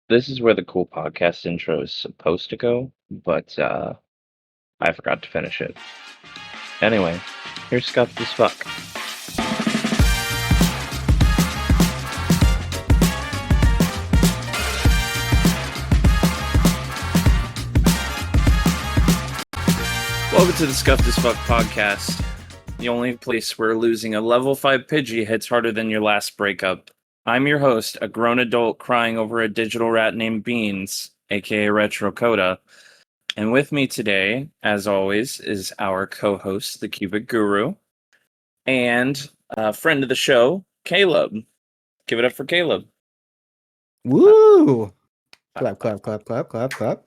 This is where the cool podcast intro is supposed to go, but I forgot to finish it. Anyway, here's Scuffed as Fuck. Welcome to the Scuffed as Fuck podcast, the only place where losing a level 5 Pidgey hits harder than your last breakup. I'm your host, a grown adult crying over a digital rat named Beans, aka Retro Coda. And with me today, as always, is our co-host, the Cubic Guru, and a friend of the show, Caleb. Give it up for Caleb. Woo! Clap, clap, clap, clap, clap, clap.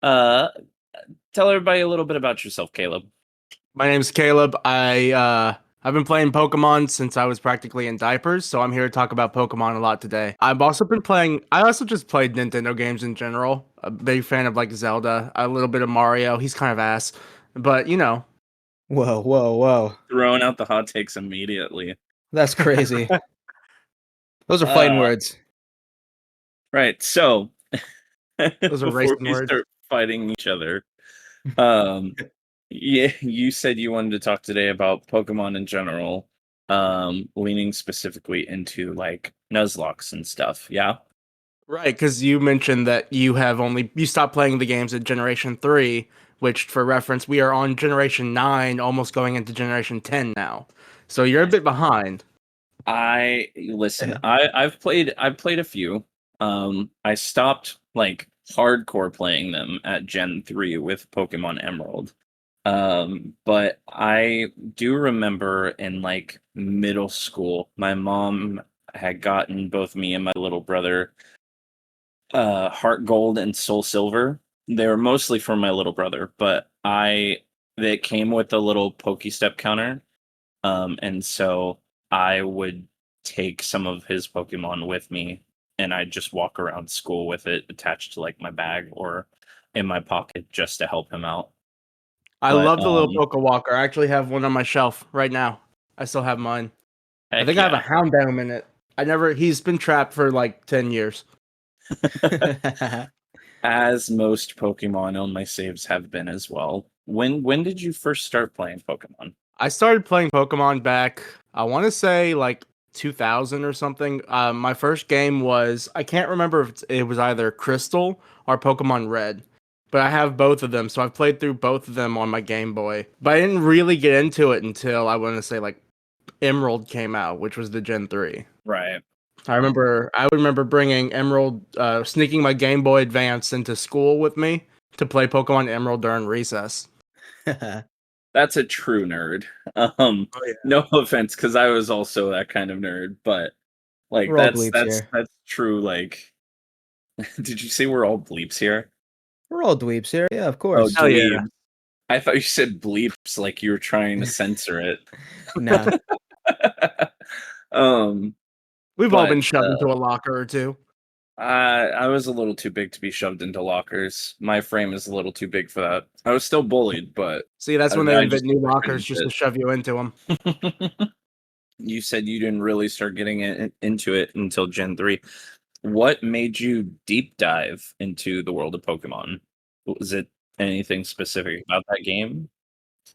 Tell everybody a little bit about yourself, Caleb. My name's Caleb. I've been playing Pokemon since I was practically in diapers, so I'm here to talk about Pokemon a lot today. I also just played Nintendo games in general. A big fan of like Zelda, a little bit of Mario. He's kind of ass, but you know. Whoa. Throwing out the hot takes immediately. That's crazy. Those are fighting words. Right, so Those are before racing we words. start fighting each other, yeah, you said you wanted to talk today about Pokemon in general, leaning specifically into like Nuzlockes and stuff. Yeah, Right, because you mentioned that you stopped playing the games at Generation 3, which for reference, we are on Generation 9, almost going into Generation 10 now. So you're a bit behind. I've played a few. I stopped like hardcore playing them at Gen 3 with Pokemon Emerald. But I do remember in like middle school, my mom had gotten both me and my little brother Heart Gold and Soul Silver. They were mostly for my little brother, but they came with a little Pokestep counter. And so I would take some of his Pokemon with me and I'd just walk around school with it attached to like my bag or in my pocket just to help him out. I But, love the little Poke Walker. I actually have one on my shelf right now. I still have mine. I think I have a Houndoom in it. He's been trapped for like 10 years. As most Pokemon on my saves have been as well. When did you first start playing Pokemon? I started playing Pokemon back, I want to say like 2000 or something. My first game was, I can't remember if it was either Crystal or Pokemon Red, but I have both of them, so I've played through both of them on my Game Boy. But I didn't really get into it until I want to say like Emerald came out, which was the Gen 3. Right. I would remember bringing Emerald, sneaking my Game Boy Advance into school with me to play Pokemon Emerald during recess. That's a true nerd. No offense, because I was also that kind of nerd, but like that's true. Like, did you say we're all bleeps here? We're all dweebs here. Yeah, of course. Oh, yeah. I thought you said bleeps like you were trying to censor it. Nah. We've all been shoved into a locker or two. I was a little too big to be shoved into lockers. My frame is a little too big for that. I was still bullied, but... See, that's when they invent new lockers just to shove you into them. You said you didn't really start getting into it until Gen 3. What made you deep dive into the world of Pokemon? Was it anything specific about that game?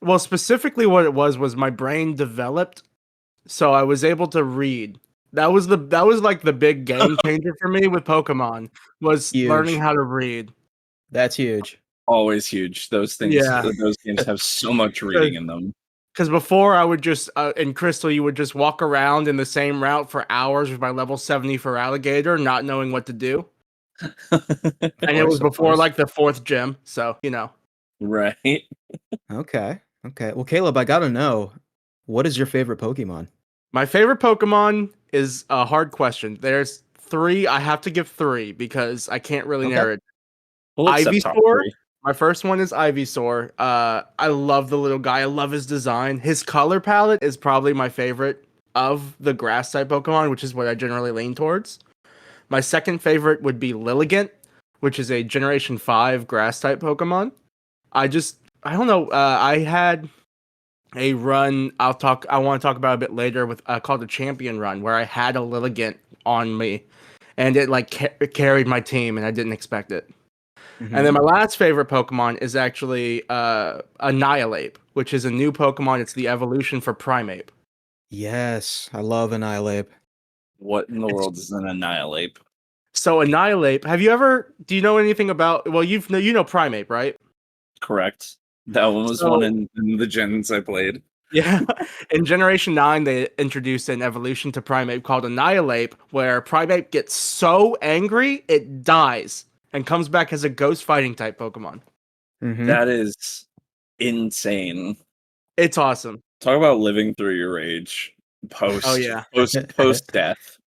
Well, specifically what it was my brain developed, so I was able to read. That was like the big game changer for me with Pokemon, was Huge. learning how to read. That's huge. Always huge. Those things, those games have so much reading in them. Because before I would just, in Crystal, you would just walk around in the same route for hours with my level 70 for Alligator, not knowing what to do. And it was before like the 4th gym, so, you know. Right. Okay. Well, Caleb, I gotta know, what is your favorite Pokemon? My favorite Pokemon is a hard question. There's 3. I have to give 3 because I can't really narrow it. Ivysaur. My first one is Ivysaur. I love the little guy. I love his design. His color palette is probably my favorite of the grass type Pokemon, which is what I generally lean towards. My second favorite would be Lilligant, which is a Generation 5 grass type Pokemon. I don't know. I had a run I want to talk about a bit later with called the Champion Run, where I had a Lilligant on me, and it like carried my team, and I didn't expect it. Mm-hmm. And then my last favorite Pokemon is actually Annihilape, which is a new Pokemon. It's the evolution for Primeape. Yes, I love Annihilape. What in the world is an Annihilape? So Annihilape, do you know anything about, well, you know Primeape, right? Correct. That one was one in the gens I played. Yeah. In Generation 9, they introduced an evolution to Primeape called Annihilape, where Primeape gets so angry, it dies and comes back as a ghost fighting type Pokemon. Mm-hmm. That is insane. It's awesome. Talk about living through your rage post death.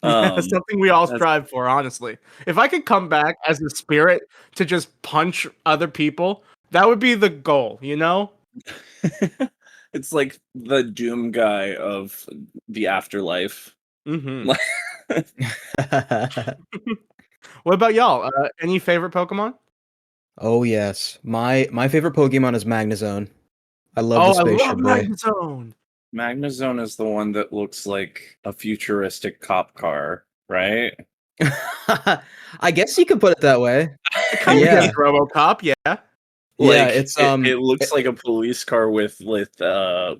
Something we all strive for, honestly. If I could come back as a spirit to just punch other people, that would be the goal, you know? It's like the Doom guy of the afterlife. Mm-hmm. What about y'all? Any favorite Pokemon? Oh yes, my favorite Pokemon is Magnezone. I love the spaceship boy. Magnezone. Magnezone is the one that looks like a futuristic cop car, right? I guess you could put it that way. Kind of like RoboCop, yeah. Like, it's it looks like a police car with the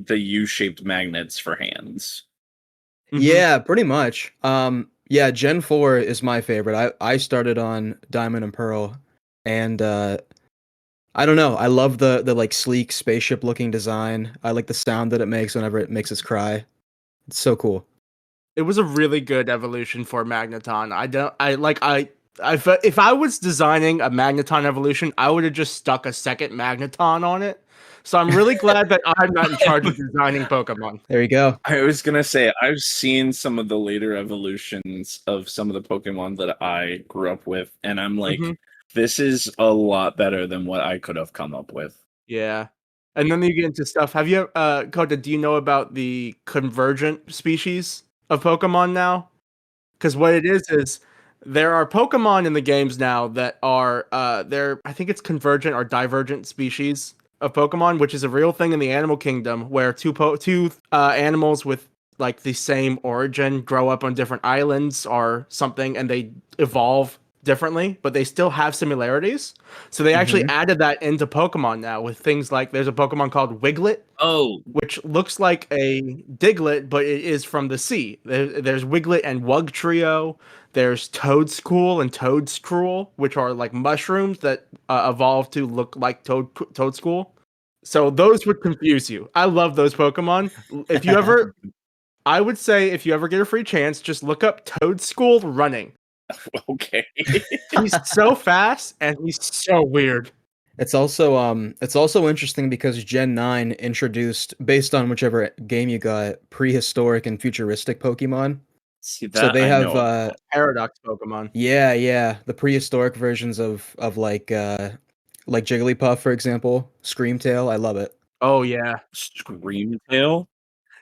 U-shaped magnets for hands. Yeah, pretty much. Yeah, Gen 4 is my favorite. I started on Diamond and Pearl, and I don't know. I love the like sleek spaceship looking design. I like the sound that it makes whenever it makes its cry. It's so cool. It was a really good evolution for Magneton. If I was designing a Magneton evolution, I would have just stuck a second Magneton on it. So I'm really glad that I'm not in charge of designing Pokemon. There you go. I was gonna say, I've seen some of the later evolutions of some of the Pokemon that I grew up with, and I'm like, this is a lot better than what I could have come up with. Yeah. And then you get into stuff. Have you, Kota, do you know about the convergent species of Pokemon now? Because what it is there are Pokemon in the games now that are, I think it's convergent or divergent species of Pokemon, which is a real thing in the animal kingdom where two animals with like the same origin grow up on different islands or something and they evolve differently, but they still have similarities. So they actually added that into Pokemon now with things like there's a Pokemon called Wiglet. Oh, Which looks like a Diglett, but it is from the sea. There's Wiglet and Wugtrio. There's Toedscool and Toedscruel, which are like mushrooms that evolve to look like Toedscool. So those would confuse you. I love those Pokemon. I would say if you ever get a free chance, just look up Toedscool running. okay. He's so fast and he's so weird. It's also interesting because Gen 9 introduced, based on whichever game you got, prehistoric and futuristic Pokemon. See, so they have Paradox Pokemon. Yeah, the prehistoric versions of like Jigglypuff, for example, Screamtail. I love it. Oh yeah, Screamtail.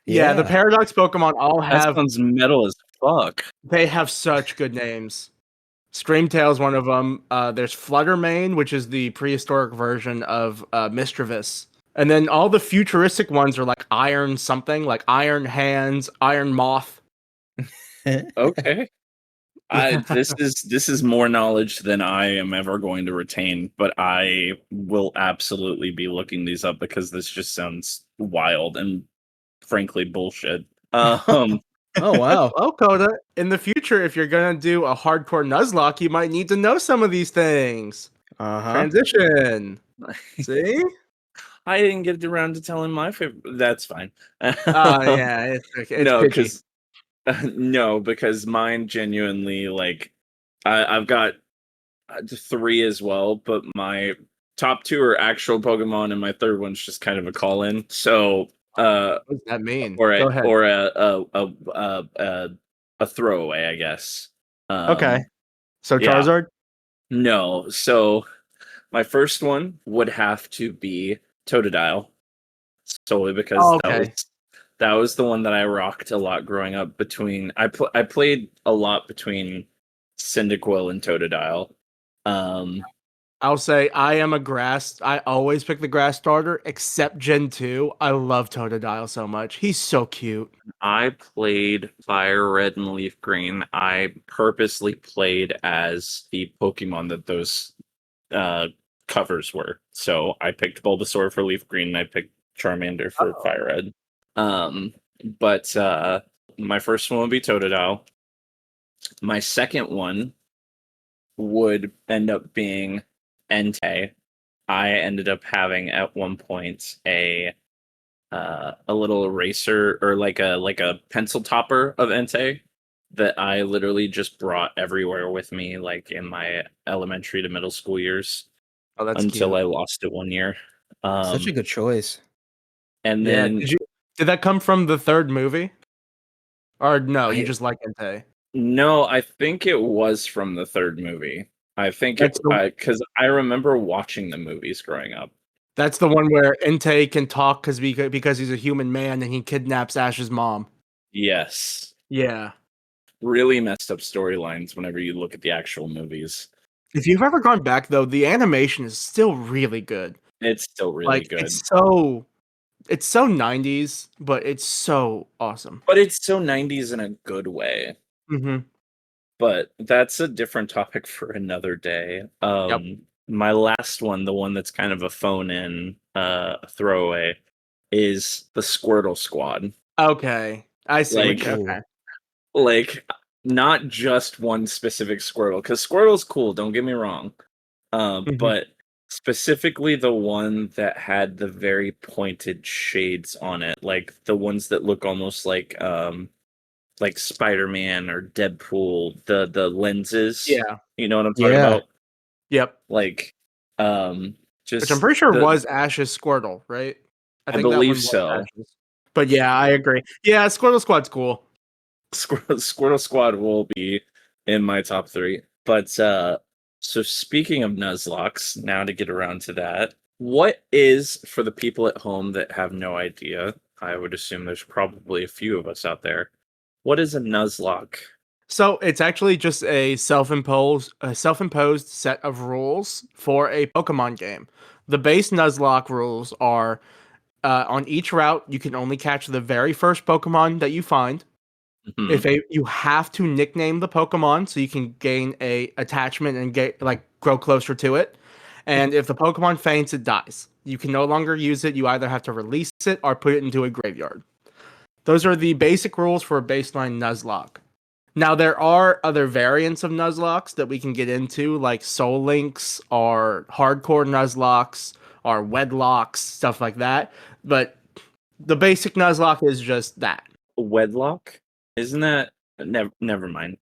Yeah, the Paradox Pokemon all have. That sounds metal as fuck. They have such good names. Screamtail is one of them. There's Fluttermane, which is the prehistoric version of Mischievous. And then all the futuristic ones are like Iron something, like Iron Hands, Iron Moth. Okay. This is more knowledge than I am ever going to retain, but I will absolutely be looking these up because this just sounds wild and frankly bullshit. Oh wow. Oh, Coda, in the future, if you're gonna do a hardcore Nuzlocke, you might need to know some of these things. Transition. See? I didn't get around to telling my favorite. That's fine. Yeah, it's okay. No, because mine genuinely like I've got 3 as well, but my top 2 are actual Pokemon, and my third one's just kind of a call-in. So, what does that mean? Or Go ahead. or a throwaway, I guess. Okay. So Charizard? Yeah. No. So my first one would have to be Totodile, solely because that was the one that I rocked a lot growing up. I played a lot between Cyndaquil and Totodile. I'll say I am a grass. I always pick the grass starter, except Gen 2. I love Totodile so much. He's so cute. I played Fire Red and Leaf Green. I purposely played as the Pokemon that those covers were. So I picked Bulbasaur for Leaf Green and I picked Charmander for Fire Red. But my first one would be Totodile. My second one would end up being Entei. I ended up having at one point a little eraser or like a pencil topper of Entei that I literally just brought everywhere with me, like in my elementary to middle school years. Oh, that's until cute. I lost it one year. Such a good choice. And then did that come from the third movie? Or no, you I- just like Entei? no, I think it was from the third movie. I think That's because I remember watching the movies growing up. That's the one where Entei can talk because he's a human man and he kidnaps Ash's mom. Yes. Yeah. Really messed up storylines whenever you look at the actual movies. If you've ever gone back though, the animation is still really good. It's still really good. It's so 90s, but it's so awesome. But it's so 90s in a good way. Mm-hmm. But that's a different topic for another day. Yep. My last one, the one that's kind of a phone-in throwaway, is the Squirtle Squad. Okay. I see. Like not just one specific Squirtle, because Squirtle's cool, don't get me wrong. But specifically the one that had the very pointed shades on it, like the ones that look almost like Spider-Man or Deadpool, the lenses. Yeah. You know what I'm talking about? Yep. Like just which I'm pretty sure was Ash's Squirtle, right? I believe so. But yeah, I agree. Yeah, Squirtle Squad's cool. Squirtle Squad will be in my top 3. But so speaking of Nuzlockes, now to get around to that, what is, for the people at home that have no idea, I would assume there's probably a few of us out there, what is a Nuzlocke? So it's actually just a self-imposed set of rules for a Pokemon game. The base Nuzlocke rules are on each route, you can only catch the very first Pokemon that you find. Mm-hmm. You have to nickname the Pokemon so you can gain a attachment and grow closer to it. And if the Pokemon faints, it dies. You can no longer use it. You either have to release it or put it into a graveyard. Those are the basic rules for a baseline Nuzlocke. Now, there are other variants of Nuzlockes that we can get into, like Soul Links or Hardcore Nuzlocke or Wedlocks, stuff like that. But the basic Nuzlocke is just that. Wedlock? Isn't that never mind.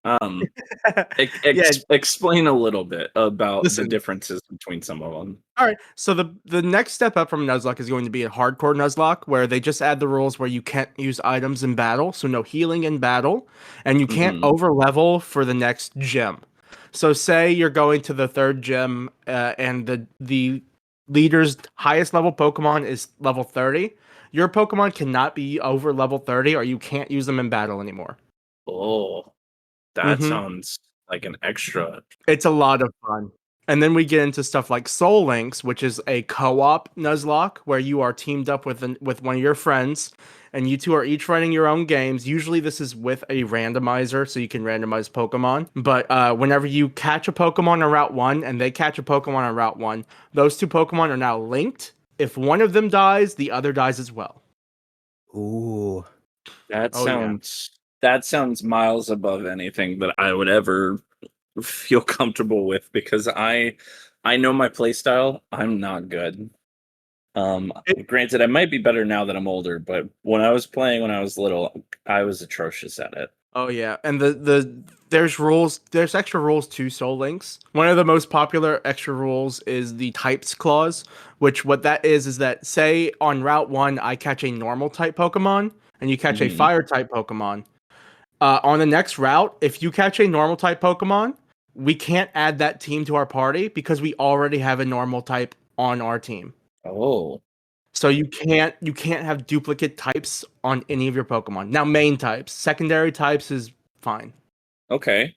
Explain a little bit about the differences between some of them. All right. So the next step up from Nuzlocke is going to be a hardcore Nuzlocke, where they just add the rules where you can't use items in battle, so no healing in battle, and you can't over level for the next gym. So say you're going to the third gym, and the leader's highest level Pokemon is level 30. Your Pokemon cannot be over level 30, or you can't use them in battle anymore. Oh, that sounds like an extra. It's a lot of fun. And then we get into stuff like Soul Links, which is a co-op Nuzlocke where you are teamed up with one of your friends, and you two are each running your own games. Usually this is with a randomizer, so you can randomize Pokemon. But whenever you catch a Pokemon on Route 1 and they catch a Pokemon on Route 1, those two Pokemon are now linked. If one of them dies, the other dies as well. Ooh. That sounds miles above anything that I would ever feel comfortable with, because I know my playstyle. I'm not good. Granted, I might be better now that I'm older, but when I was playing when I was little, I was atrocious at it. Oh yeah, and there's extra rules to Soul Links. One of the most popular extra rules is the types clause, which what that is that say on Route 1 I catch a normal type Pokemon and you catch a fire type Pokemon. On the next route, if you catch a normal type Pokemon, we can't add that team to our party because we already have a normal type on our team. Oh. So you can't have duplicate types on any of your Pokemon. Now main types, secondary types is fine. Okay.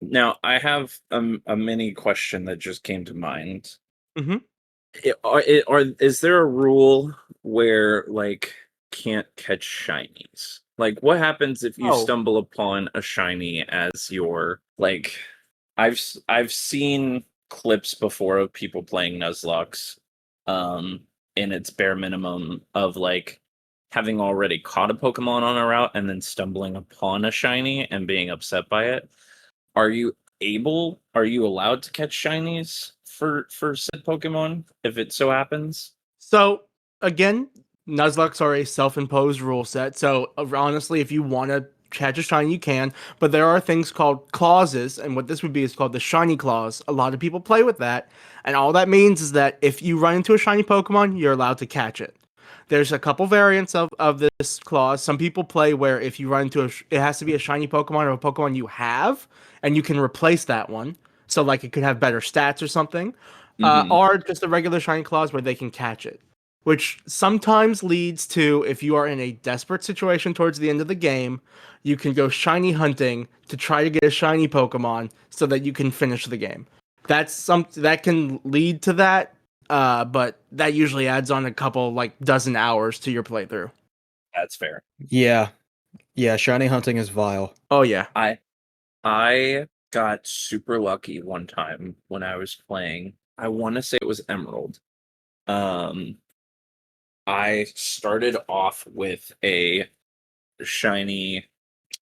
Now, I have a mini question that just came to mind. Mm-hmm. Is there a rule where like can't catch shinies? Like, what happens if you stumble upon a shiny as your like? I've seen clips before of people playing Nuzlockes, in its bare minimum of like having already caught a Pokemon on a route and then stumbling upon a shiny and being upset by it. Are you are you allowed to catch shinies for said Pokemon if it so happens? So again, Nuzlocke are a self-imposed rule set. So honestly, if you want to catch a shiny, you can. But there are things called clauses, and what this would be is called the shiny clause. A lot of people play with that, and all that means is that if you run into a shiny Pokemon, you're allowed to catch it. There's a couple variants of this clause. Some people play where if you run into it has to be a shiny Pokemon or a Pokemon you have, and you can replace that one. So like it could have better stats or something, or just a regular shiny clause where they can catch it, which sometimes leads to if you are in a desperate situation towards the end of the game, you can go shiny hunting to try to get a shiny Pokemon so that you can finish the game. That's something that can lead to that, but that usually adds on a couple like dozen hours to your playthrough. That's fair. Yeah. Yeah, shiny hunting is vile. Oh yeah. I got super lucky one time when I was playing. I want to say it was Emerald. I started off with a shiny.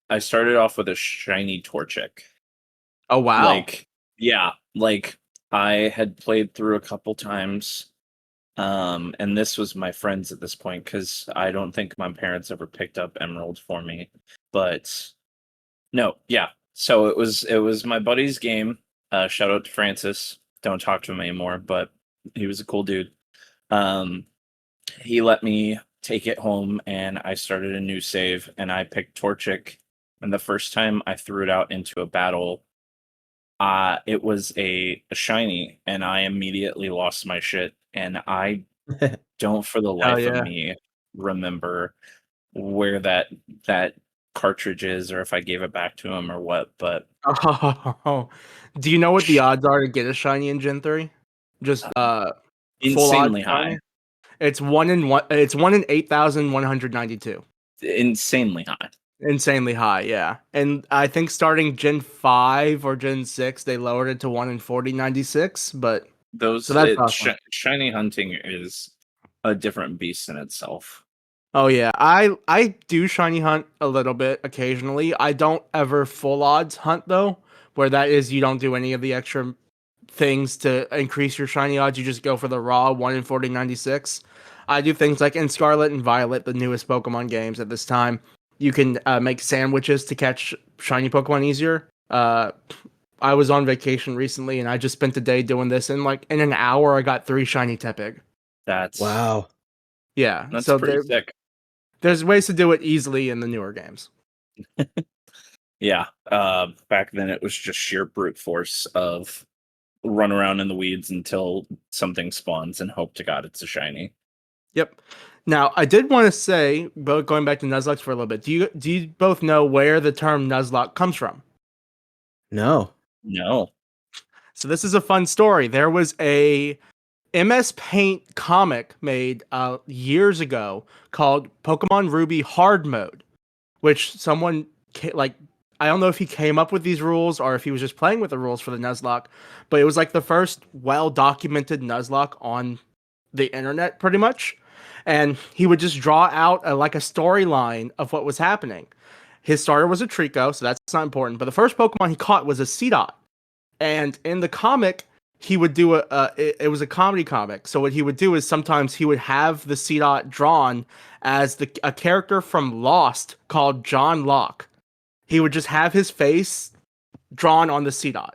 I started off with a shiny Torchic. Oh wow. Like, yeah, like I had played through a couple times. And this was my friends at this point because I don't think my parents ever picked up Emerald for me. But no, yeah. So it was my buddy's game. Shout out to Francis. Don't talk to him anymore, but he was a cool dude. He let me take it home and I started a new save and I picked Torchic. And the first time I threw it out into a battle, it was a shiny and I immediately lost my shit. And I don't for the life of me remember where that cartridge is or if I gave it back to him or what, but do you know what the odds are to get a shiny in Gen 3? Just insanely high. It's 1 in 8,192. Insanely high. Insanely high, yeah. And I think starting Gen 5 or Gen 6 they lowered it to 1 in 4096, but that's awesome. Shiny hunting is a different beast in itself. Oh yeah, I do shiny hunt a little bit occasionally. I don't ever full odds hunt though, where that is you don't do any of the extra things to increase your shiny odds. You just go for the raw 1 in 4096. I do things like in Scarlet and Violet, the newest Pokemon games at this time. You can make sandwiches to catch shiny Pokemon easier. I was on vacation recently and I just spent a day doing this, and like in an hour I got 3 shiny Tepig. That's wow. Yeah, that's so pretty sick. There's ways to do it easily in the newer games. Yeah. Back then it was just sheer brute force of run around in the weeds until something spawns and hope to God it's a shiny. Yep. Now, I did want to say, going back to Nuzlocke for a little bit, do you both know where the term Nuzlocke comes from? No. So this is a fun story. There was a MS Paint comic made years ago called Pokemon Ruby Hard Mode, which someone like I don't know if he came up with these rules or if he was just playing with the rules for the Nuzlocke, but it was like the first well-documented Nuzlocke on the internet, pretty much. And he would just draw out a storyline of what was happening. His starter was a Trico, so that's not important. But the first Pokemon he caught was a Seedot. And in the comic, he would do it was a comedy comic. So what he would do is sometimes he would have the Seedot drawn as a character from Lost called John Locke. He would just have his face drawn on the Seedot.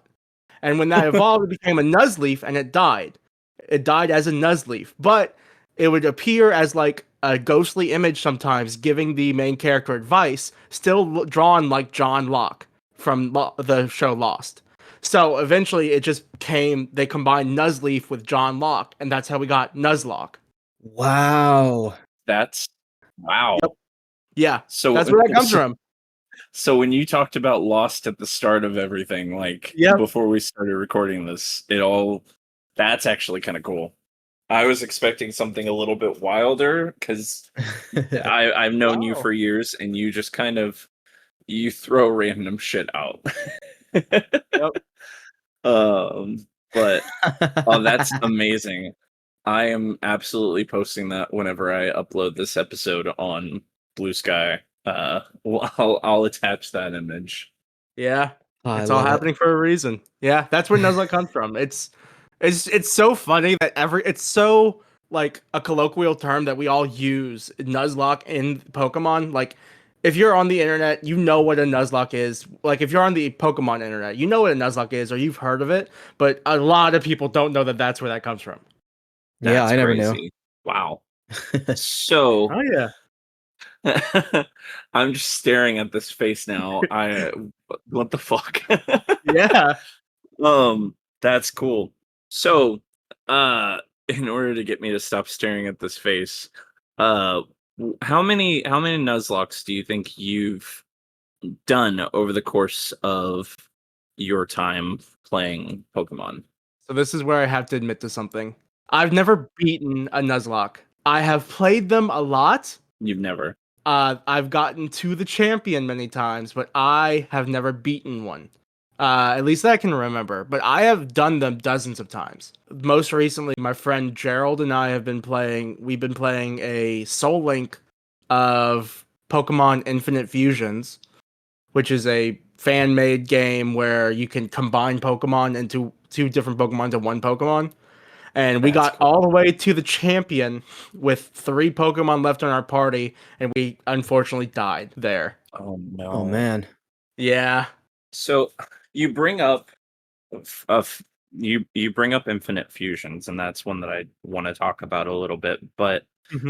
And when that evolved, it became a Nuzleaf and it died. It died as a Nuzleaf, but it would appear as like a ghostly image sometimes, giving the main character advice, still drawn like John Locke from the show Lost. So eventually it just they combined Nuzleaf with John Locke, and that's how we got Nuzlocke. Wow. Wow. Yep. Yeah. So that's where that comes from. So when you talked about Lost at the start of everything, like before we started recording this, that's actually kind of cool. I was expecting something a little bit wilder because I've known you for years, and you just kind of you throw random shit out. Yep. But oh, that's amazing. I am absolutely posting that whenever I upload this episode on Blue Sky. I'll attach that image. Yeah, Oh, it's all happening for a reason. Yeah, that's where Nuzlocke comes from. It's so funny that it's so like a colloquial term that we all use, Nuzlocke in Pokemon. Like, if you're on the internet, you know what a Nuzlocke is. Like, if you're on the Pokemon internet, you know what a Nuzlocke is, or you've heard of it. But a lot of people don't know that that's where that comes from. Yeah, I never crazy. knew. Wow. So, oh yeah. I'm just staring at this face now. What the fuck? Yeah. That's cool. So, in order to get me to stop staring at this face, how many Nuzlocks do you think you've done over the course of your time playing Pokemon? So this is where I have to admit to something. I've never beaten a Nuzlocke. I have played them a lot. You've never. I've gotten to the champion many times, but I have never beaten one. At least that I can remember. But I have done them dozens of times. Most recently, my friend Gerald and I have been playing. We've been playing a Soul Link of Pokemon Infinite Fusions, which is a fan-made game where you can combine Pokemon into two different Pokemon into one Pokemon. And we got all the way to the champion with 3 Pokemon left on our party, and we unfortunately died there. Oh no! Oh man. Yeah. So you bring up you bring up Infinite Fusions, and that's one that I want to talk about a little bit. But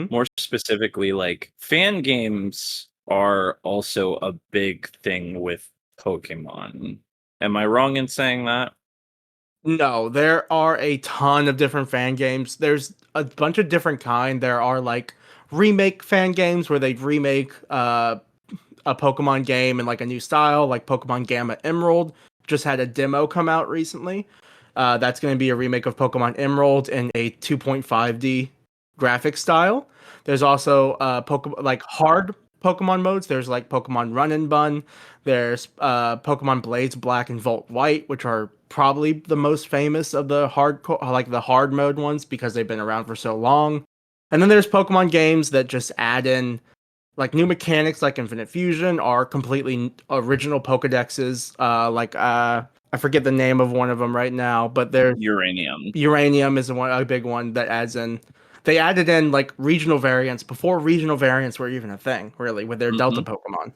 more specifically, like fan games are also a big thing with Pokemon. Am I wrong in saying that? No, there are a ton of different fan games. There's a bunch of different kind. There are like remake fan games where they remake a Pokemon game in like a new style, like Pokemon Gamma Emerald just had a demo come out recently. That's going to be a remake of Pokemon Emerald in a 2.5D graphic style. There's also like hard Pokemon modes. There's like Pokemon Run and Bun. There's Pokemon Blades Black and Volt White, which are probably the most famous of the hard mode ones because they've been around for so long. And then there's Pokemon games that just add in like new mechanics, like Infinite Fusion, are completely original Pokedexes. I forget the name of one of them right now, but there's Uranium. Uranium is a big one that adds in. They added in like regional variants before regional variants were even a thing, really, with their Delta Pokemon.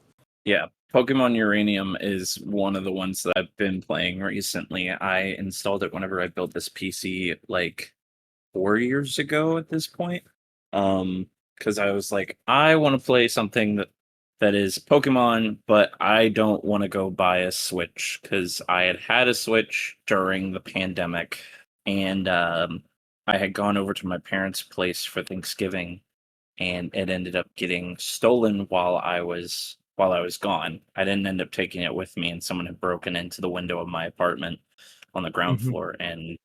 Yeah, Pokemon Uranium is one of the ones that I've been playing recently. I installed it whenever I built this PC like 4 years ago at this point. Because I was like, I want to play something that is Pokemon, but I don't want to go buy a Switch because I had a Switch during the pandemic, and I had gone over to my parents' place for Thanksgiving, and it ended up getting stolen while I was gone. I didn't end up taking it with me, and someone had broken into the window of my apartment on the ground floor and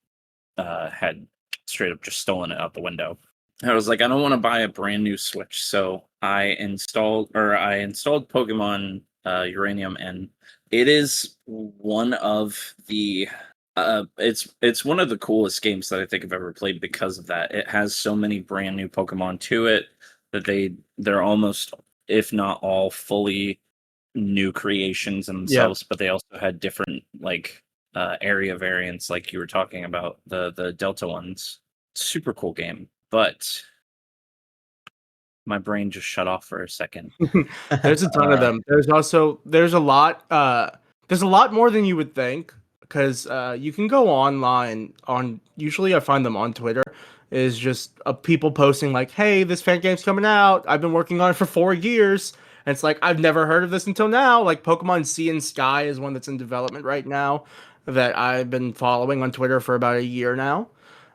had straight up just stolen it out the window. I was like, I don't want to buy a brand new Switch, so I installed Pokemon Uranium, and it is one of the it's one of the coolest games that I think I've ever played because of that. It has so many brand new Pokemon to it that they're almost, if not all, fully new creations themselves, but they also had different like area variants, like you were talking about, the Delta ones. Super cool game, but my brain just shut off for a second. There's a ton of them. There's a lot more than you would think, because you can go online on, usually I find them on Twitter, is just people posting like, hey, this fan game's coming out, I've been working on it for 4 years, and it's like, I've never heard of this until now. Like Pokemon Sea and Sky is one that's in development right now that I've been following on Twitter for about a year now.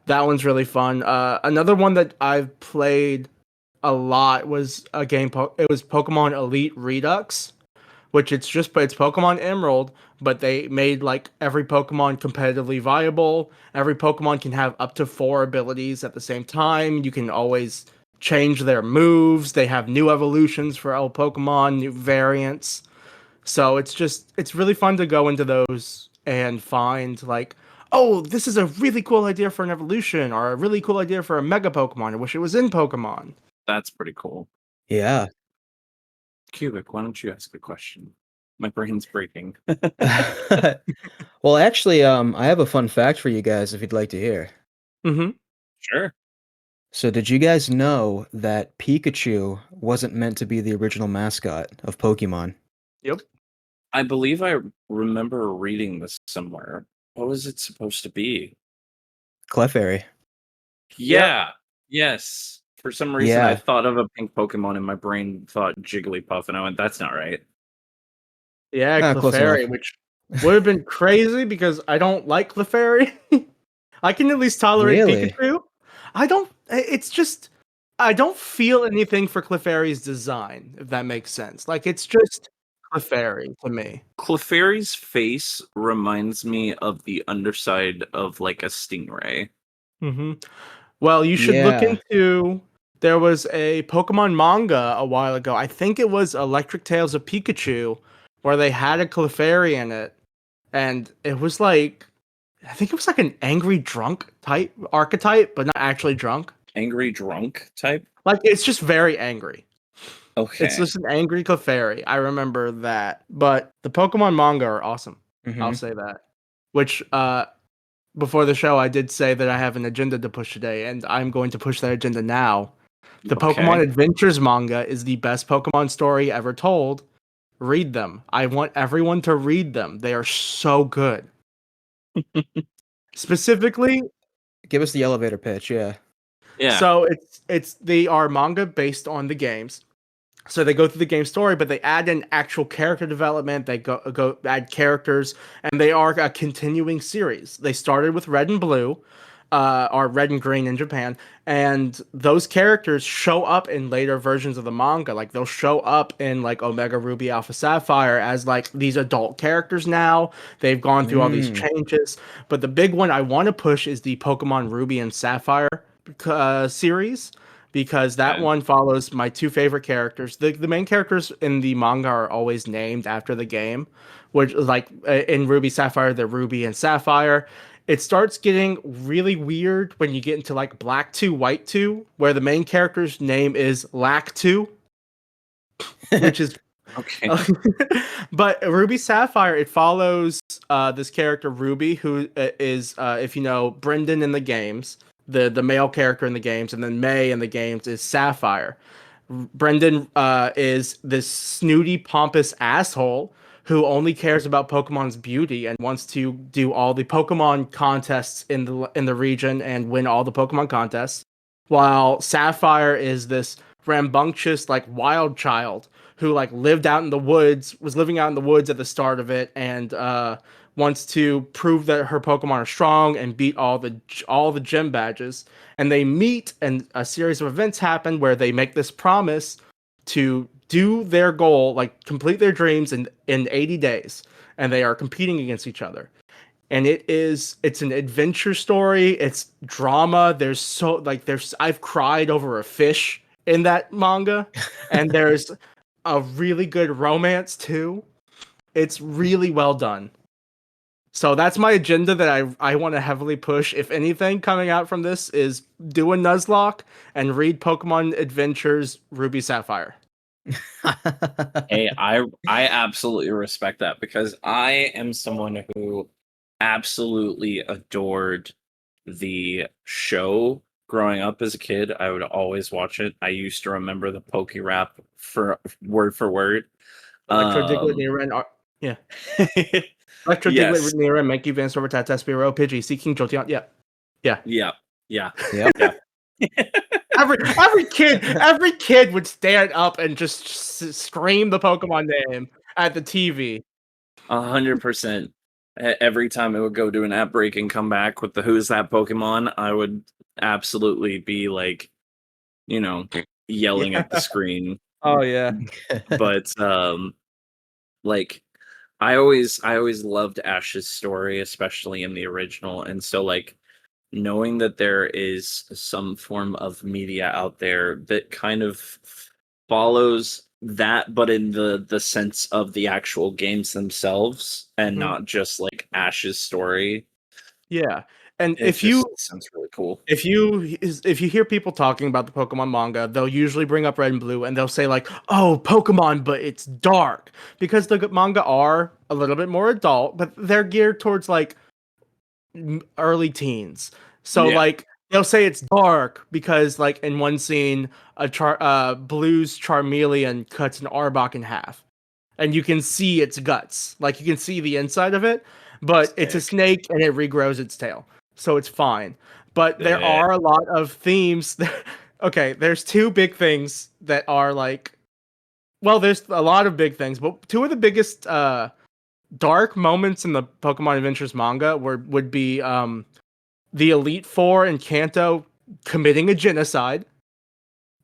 That one's really fun. Another one that I've played a lot was a game. It was Pokemon Elite Redux, which it's Pokemon Emerald, but they made like every Pokemon competitively viable. Every Pokemon can have up to 4 abilities at the same time. You can always change their moves. They have new evolutions for all Pokemon, new variants. So it's really fun to go into those and find like, oh, this is a really cool idea for an evolution, or a really cool idea for a Mega Pokemon. I wish it was in Pokemon. That's pretty cool. Yeah. Cubic, why don't you ask a question? My brain's breaking. Well, actually, I have a fun fact for you guys if you'd like to hear. Mm-hmm. Sure. So, did you guys know that Pikachu wasn't meant to be the original mascot of Pokemon? Yep. I believe I remember reading this somewhere. What was it supposed to be? Clefairy. Yeah. Yes. For some reason, I Yeah. thought of a pink Pokemon and my brain thought Jigglypuff, and I went, that's not right. Yeah, Close Clefairy, enough. which would have been crazy because I don't like Clefairy. I can at least tolerate Really? Pikachu. It's just, I don't feel anything for Clefairy's design, if that makes sense. Like, it's just Clefairy to me. Clefairy's face reminds me of the underside of like a stingray. Mm-hmm. Well, you should look Yeah. into. There was a Pokemon manga a while ago. I think it was Electric Tales of Pikachu, where they had a Clefairy in it, and it was like, I think it was like an angry drunk type archetype, but not actually drunk. Angry drunk type? Like, it's just very angry. Okay. It's just an angry Clefairy. I remember that. But the Pokemon manga are awesome. Mhm. I'll say that. Which, before the show, I did say that I have an agenda to push today, and I'm going to push that agenda now. The Pokemon Adventures manga is the best Pokemon story ever told. Read them. I want everyone to read them. They are so good. Specifically, Give us the elevator pitch, yeah. Yeah. so they are manga based on the games. So they go through the game story, but they add in actual character development. They go add characters, and they are a continuing series. They started with Red and Blue, or Red and Green in Japan, and those characters show up in later versions of the manga. Like, they'll show up in like Omega Ruby Alpha Sapphire as like these adult characters now. They've gone through all these changes, but the big one I want to push is the Pokemon Ruby and Sapphire series, because that one follows my 2 favorite characters. The main characters in the manga are always named after the game, which, like, in Ruby Sapphire, they're Ruby and Sapphire. It starts getting really weird when you get into like Black 2, White 2, where the main character's name is Lack 2, which is Okay. but Ruby Sapphire, it follows this character Ruby, who is, if you know Brendan in the games, the male character in the games, and then May in the games is Sapphire. Brendan is this snooty, pompous asshole who only cares about Pokemon's beauty and wants to do all the Pokemon contests in the region and win all the Pokemon contests. While Sapphire is this rambunctious, like, wild child who like lived out in the woods, was living out in the woods at the start of it, and wants to prove that her Pokemon are strong and beat all the gym badges. And they meet, and a series of events happen where they make this promise to do their goal, like complete their dreams in 80 days, and they are competing against each other. And it's an adventure story, it's drama. I've cried over a fish in that manga, and there's a really good romance too. It's really well done. So that's my agenda that I want to heavily push. If anything coming out from this is do a Nuzlocke and read Pokemon Adventures Ruby Sapphire. Hey, I absolutely respect that, because I am someone who absolutely adored the show growing up as a kid. I would always watch it. I used to remember the Poke Rap for word. Electro Diglett Niren, yeah. Electro Yes. Diglett Niren, Mankey Venusaur, Rattata, Spearow, Pidgey, Seeking, Jolteon. Yeah. Yep. Every kid would stand up and just scream the Pokemon name at the TV. 100%. Every time it would go to an app break and come back with the "Who's that Pokemon?" I would absolutely be like, yelling at the screen. Oh yeah. But like I always loved Ash's story, especially in the original, and so like knowing that there is some form of media out there that kind of follows that, but in the sense of the actual games themselves and not just like Ash's story. Yeah, and It just sounds really cool. if you hear people talking about the Pokemon manga, they'll usually bring up Red and Blue, and they'll say like, "Oh, Pokemon, but it's dark," because the manga are a little bit more adult, but they're geared towards like early teens. So Yeah. like they'll say it's dark because like in one scene, Blue's Charmeleon cuts an Arbok in half, and you can see its guts, like you can see the inside of it, but it's a Sick. snake and it regrows its tail, so it's fine. But there Sick. are a lot of themes. Okay, there's two big things that are like, well, there's a lot of big things, but two of the biggest dark moments in the Pokemon Adventures manga would be the Elite Four in Kanto committing a genocide.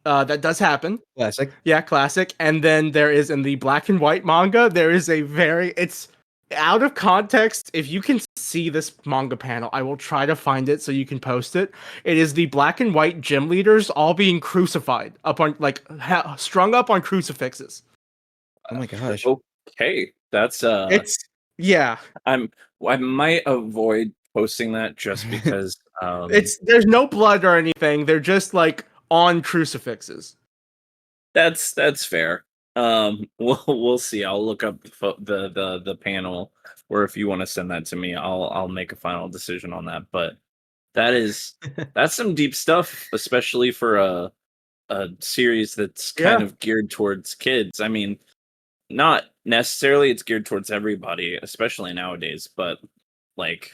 That does happen. Classic. Yeah, classic. And then there is in the black and white manga, there is a it's out of context. If you can see this manga panel, I will try to find it so you can post it. It is the black and white gym leaders all being crucified up on strung up on crucifixes. Oh my gosh. Okay, that's It's yeah. I might avoid posting that just because There's no blood or anything. They're just like on crucifixes. that's fair. We'll see. I'll look up the panel, or if you want to send that to me, I'll make a final decision on that. But that's some deep stuff, especially for a series that's kind of geared towards kids. I mean, not necessarily it's geared towards everybody, especially nowadays, but like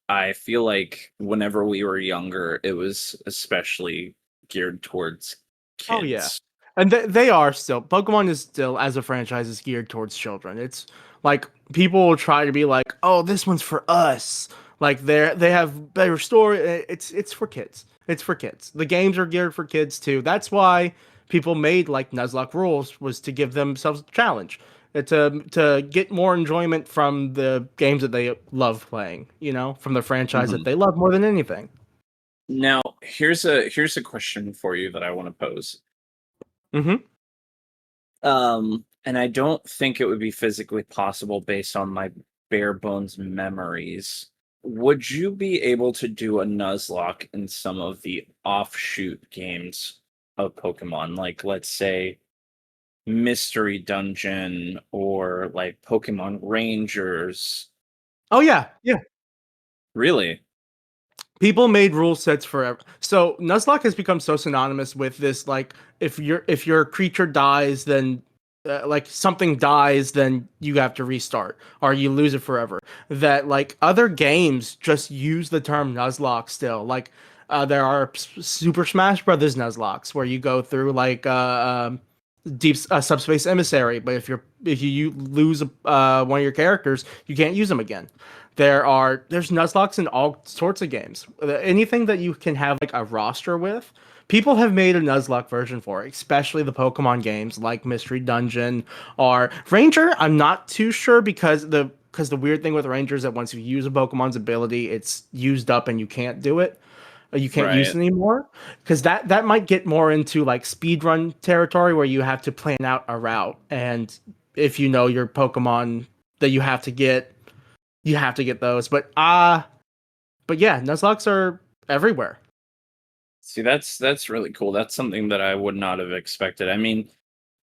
I feel like whenever we were younger, it was especially geared towards kids. Oh yeah. And they are still, Pokemon is still, as a franchise, is geared towards children. It's like people will try to be like, "Oh, this one's for us." Like they have better story. It's for kids. It's for kids. The games are geared for kids too. That's why people made like Nuzlocke rules, was to give themselves a challenge, to get more enjoyment from the games that they love playing. You know, from the franchise that they love more than anything. Now, here's a question for you that I want to pose. Mm-hmm. And I don't think it would be physically possible based on my bare bones memories. Would you be able to do a Nuzlocke in some of the offshoot games of Pokemon? Like, let's say, Mystery Dungeon or like Pokemon Rangers? Oh yeah, yeah. Really? People made rule sets forever. So Nuzlocke has become so synonymous with this. Like, if your creature dies, then like something dies, then you have to restart or you lose it forever. That like other games just use the term Nuzlocke still. Like there are Super Smash Brothers Nuzlockes where you go through like deep subspace emissary, but if you lose one of your characters, you can't use them again. There's Nuzlocks in all sorts of games. Anything that you can have like a roster with, people have made a Nuzlocke version for it, especially the Pokemon games like Mystery Dungeon or Ranger. I'm not too sure because the weird thing with Ranger is that once you use a Pokemon's ability, it's used up and you can't do it. You can't use it anymore, because that might get more into like speedrun territory where you have to plan out a route, and if you know your Pokemon that you have to get those. But yeah, Nuzlocke are everywhere. See, that's really cool. That's something that I would not have expected. I mean,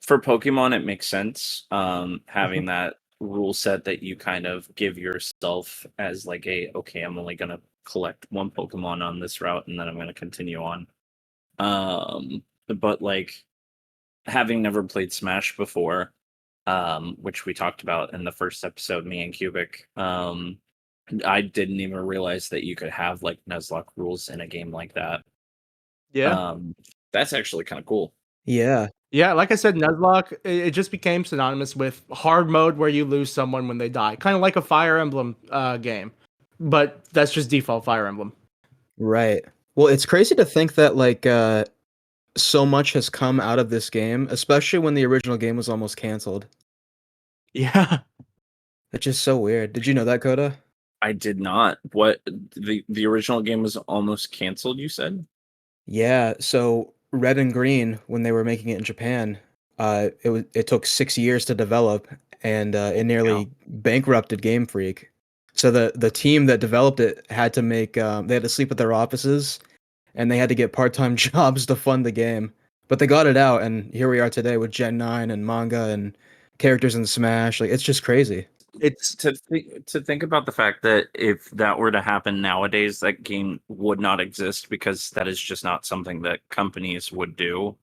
for Pokemon, it makes sense. Having that rule set that you kind of give yourself as like okay, I'm only gonna collect one Pokemon on this route, and then I'm gonna continue on. But like having never played Smash before, which we talked about in the first episode, me and Cubic, I didn't even realize that you could have like Nuzlocke rules in a game like that. Yeah. That's actually kind of cool. Yeah. Yeah, like I said, Nuzlocke, it just became synonymous with hard mode where you lose someone when they die. Kind of like a Fire Emblem game. But that's just default Fire Emblem. Right. Well, it's crazy to think that like so much has come out of this game, especially when the original game was almost canceled. Yeah. It's just so weird. Did you know that, Coda? I did not. What the original game was almost canceled, you said? Yeah, so Red and Green, when they were making it in Japan, it took 6 years to develop, and it Yeah. nearly bankrupted Game Freak. So the team that developed it had to make they had to sleep at their offices, and they had to get part-time jobs to fund the game. But they got it out, and here we are today with Gen 9 and manga and characters in Smash. Like it's just crazy. It's to think about the fact that if that were to happen nowadays, that game would not exist because that is just not something that companies would do.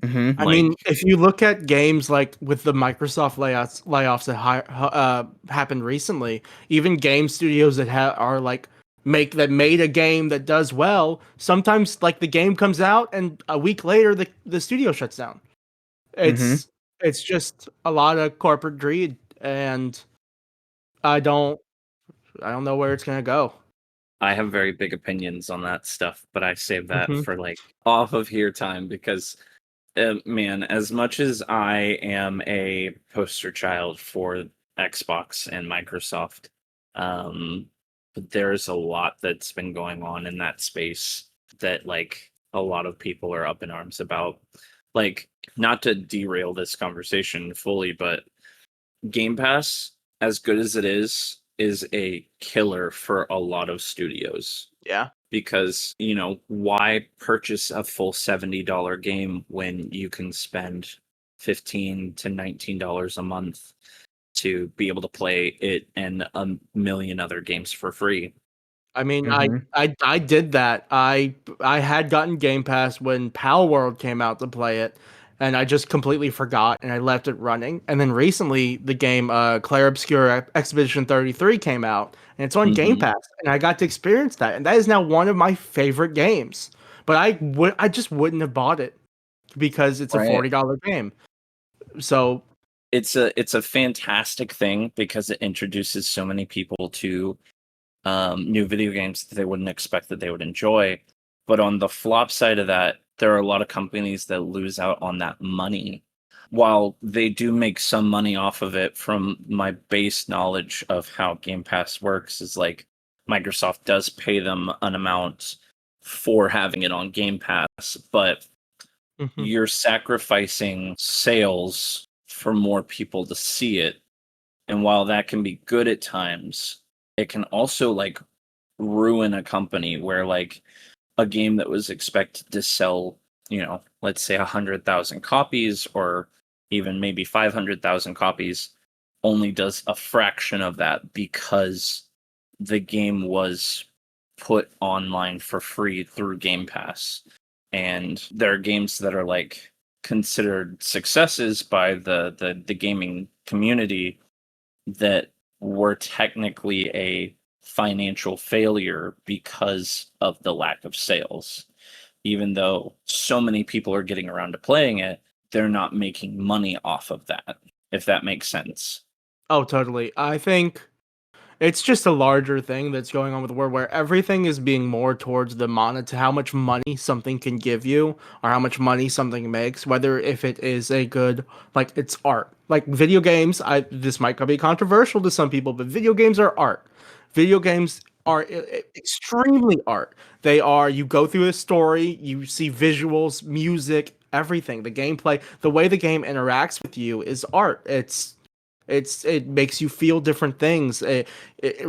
Mm-hmm. I Like, mean, if you look at games like with the Microsoft layoffs that happened recently, even game studios that are like made a game that does well, sometimes like the game comes out and a week later the studio shuts down. Mm-hmm. It's just a lot of corporate greed, and I don't I don't know where it's gonna go. I have very big opinions on that stuff, but I save that Hmm. for like off of here time because man, as much as I am a poster child for Xbox and Microsoft, um, but there's a lot that's been going on in that space that like a lot of people are up in arms about. Like, not to derail this conversation fully, but Game Pass, as good as it is a killer for a lot of studios Yeah. because why purchase a full $70 game when you can spend $15 to $19 a month to be able to play it and a million other games for free? I mean, Mm-hmm. I did that. I had gotten Game Pass when Pal World came out to play it, and I just completely forgot and I left it running. And then recently, the game Clair Obscur Expedition 33 came out, and it's on Game Hmm. Pass, and I got to experience that, and that is now one of my favorite games. But I just wouldn't have bought it because it's a Right. $40 game. So It's a fantastic thing because it introduces so many people to new video games that they wouldn't expect that they would enjoy. But on the flop side of that, there are a lot of companies that lose out on that money. While they do make some money off of it, from my base knowledge of how Game Pass works, is like Microsoft does pay them an amount for having it on Game Pass, but mhm. you're sacrificing sales for more people to see it. And while that can be good at times, it can also like ruin a company where like a game that was expected to sell, let's say 100,000 copies or even maybe 500,000 copies only does a fraction of that because the game was put online for free through Game Pass. And there are games that are like considered successes by the gaming community that were technically a financial failure because of the lack of sales. Even though so many people are getting around to playing it, they're not making money off of that, if that makes sense. Oh, totally. I think it's just a larger thing that's going on with the world where everything is being more towards the to how much money something can give you or how much money something makes, whether if it is a good like it's art. Like video games, I this might be controversial to some people, but video games are art. Video games are extremely art. They are you go through a story, you see visuals, music, everything. The gameplay, the way the game interacts with you is art. It makes you feel different things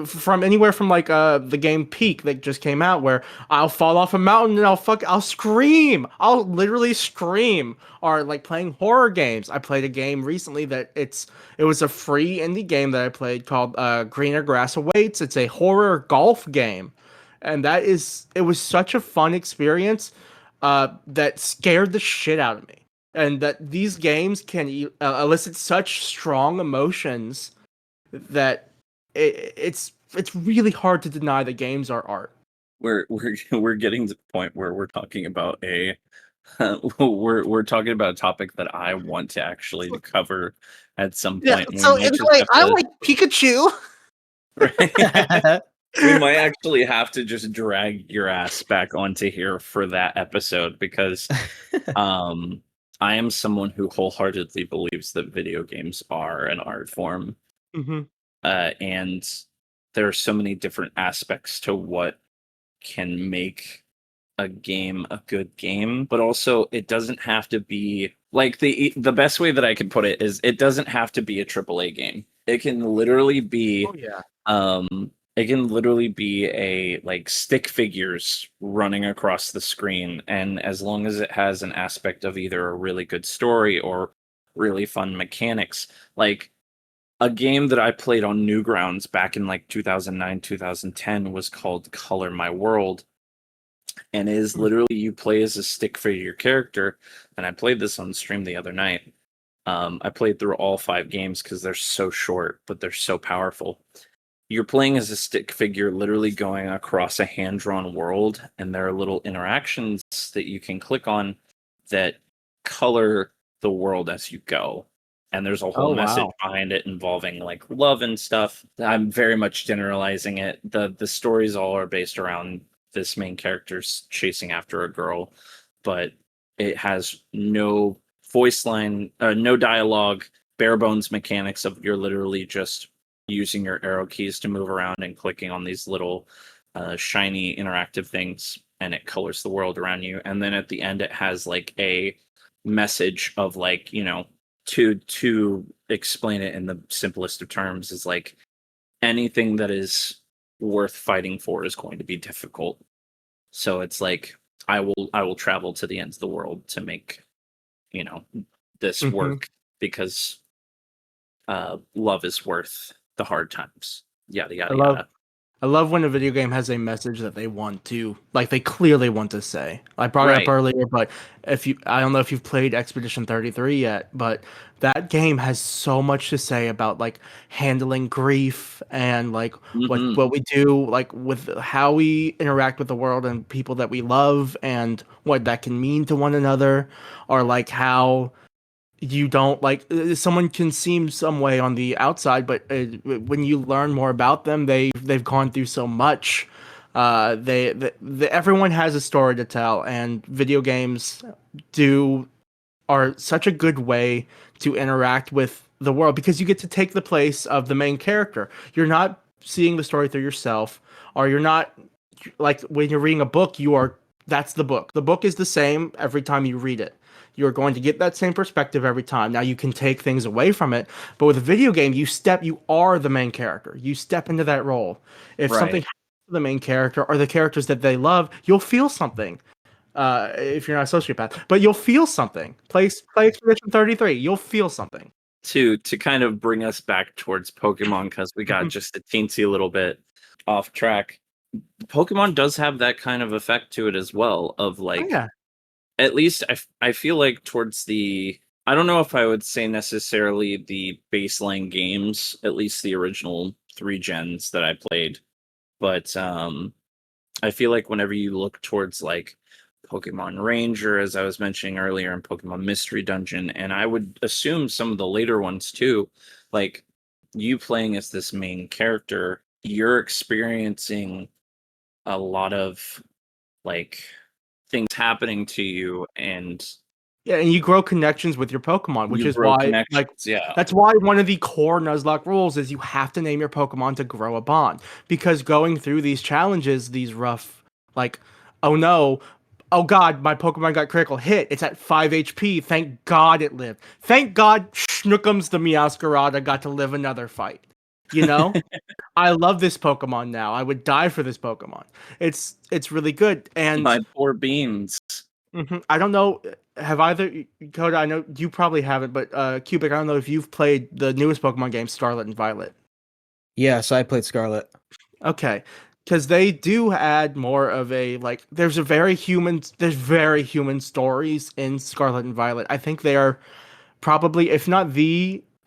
from anywhere from like the game Peak that just came out where I'll fall off a mountain and I'll scream. I'll literally scream. Or like playing horror games. I played a game recently that it was a free indie game that I played called Greener Grass Awaits. It's a horror golf game. And it was such a fun experience that scared the shit out of me, and that these games can elicit such strong emotions that it's really hard to deny that games are art. We're getting to the point where we're talking about we're talking about a topic that I want to actually cover at some Yeah, point, and we so might just anyway, have I to like Pikachu. we might actually have to just drag your ass back onto here for that episode because um I am someone who wholeheartedly believes that video games are an art form. Mm-hmm. And there are so many different aspects to what can make a game a good game, but also it doesn't have to be like the best way that I can put it is it doesn't have to be a AAA game. It can literally be Oh yeah. It can literally be a like stick figures running across the screen, and as long as it has an aspect of either a really good story or really fun mechanics, like a game that I played on Newgrounds back in like 2009, 2010 was called Color My World, and it is literally you play as a stick figure character. And I played this on stream the other night. I played through all 5 games because they're so short, but they're so powerful. You're playing as a stick figure, literally going across a hand-drawn world, and there are little interactions that you can click on that color the world as you go. And there's a whole message behind it involving like love and stuff. I'm very much generalizing it. The stories all are based around this main character's chasing after a girl, but it has no voice line, no dialogue, bare bones mechanics of you're literally just using your arrow keys to move around and clicking on these little shiny interactive things, and it colors the world around you. And then at the end it has like a message of like, you know, to explain it in the simplest of terms is like anything that is worth fighting for is going to be difficult. So it's like I will travel to the ends of the world to make, you know, this work, because love is worth the hard times. Yada yada yada. I love when a video game has a message that they want to, like they clearly want to say. I brought it up earlier, but I don't know if you've played Expedition 33 yet, but that game has so much to say about like handling grief and like what we do, like with how we interact with the world and people that we love and what that can mean to one another, or like how you don't like someone can seem some way on the outside, but when you learn more about them, they've gone through so much. Everyone has a story to tell, and video games are such a good way to interact with the world because you get to take the place of the main character. You're not seeing the story through yourself, or you're not like when you're reading a book, that's the book. The book is the same every time you read it. You're going to get that same perspective every time. Now you can take things away from it, but with a video game, you are the main character. You step into that role. If something happens to the main character or the characters that they love, you'll feel something. If you're not a sociopath, but you'll feel something. Play Expedition 33. You'll feel something. To kind of bring us back towards Pokemon, because we got just a teensy little bit off track. Pokemon does have that kind of effect to it as well, of like, at least I feel like towards the, I don't know if I would say necessarily the baseline games, at least the original 3 gens that I played, but I feel like whenever you look towards like Pokemon Ranger, as I was mentioning earlier, and Pokemon Mystery Dungeon, and I would assume some of the later ones too, like you playing as this main character, you're experiencing a lot of like things happening to you, and and you grow connections with your Pokemon, which is why that's why one of the core Nuzlocke rules is you have to name your Pokemon to grow a bond, because going through these challenges, these rough, like, oh no, oh god, my Pokemon got critical hit, it's at 5 HP, thank god it lived, thank god Schnookums the Meowscarada got to live another fight, you know? I love this Pokemon now. I would die for this Pokemon. It's really good. And my poor beans. I don't know. Have either Coda? I know you probably haven't, but Cubic, I don't know if you've played the newest Pokemon game, Scarlet and Violet. Yes, I played Scarlet. Okay, because they do add more of a like. There's very human stories in Scarlet and Violet. I think they are probably, if not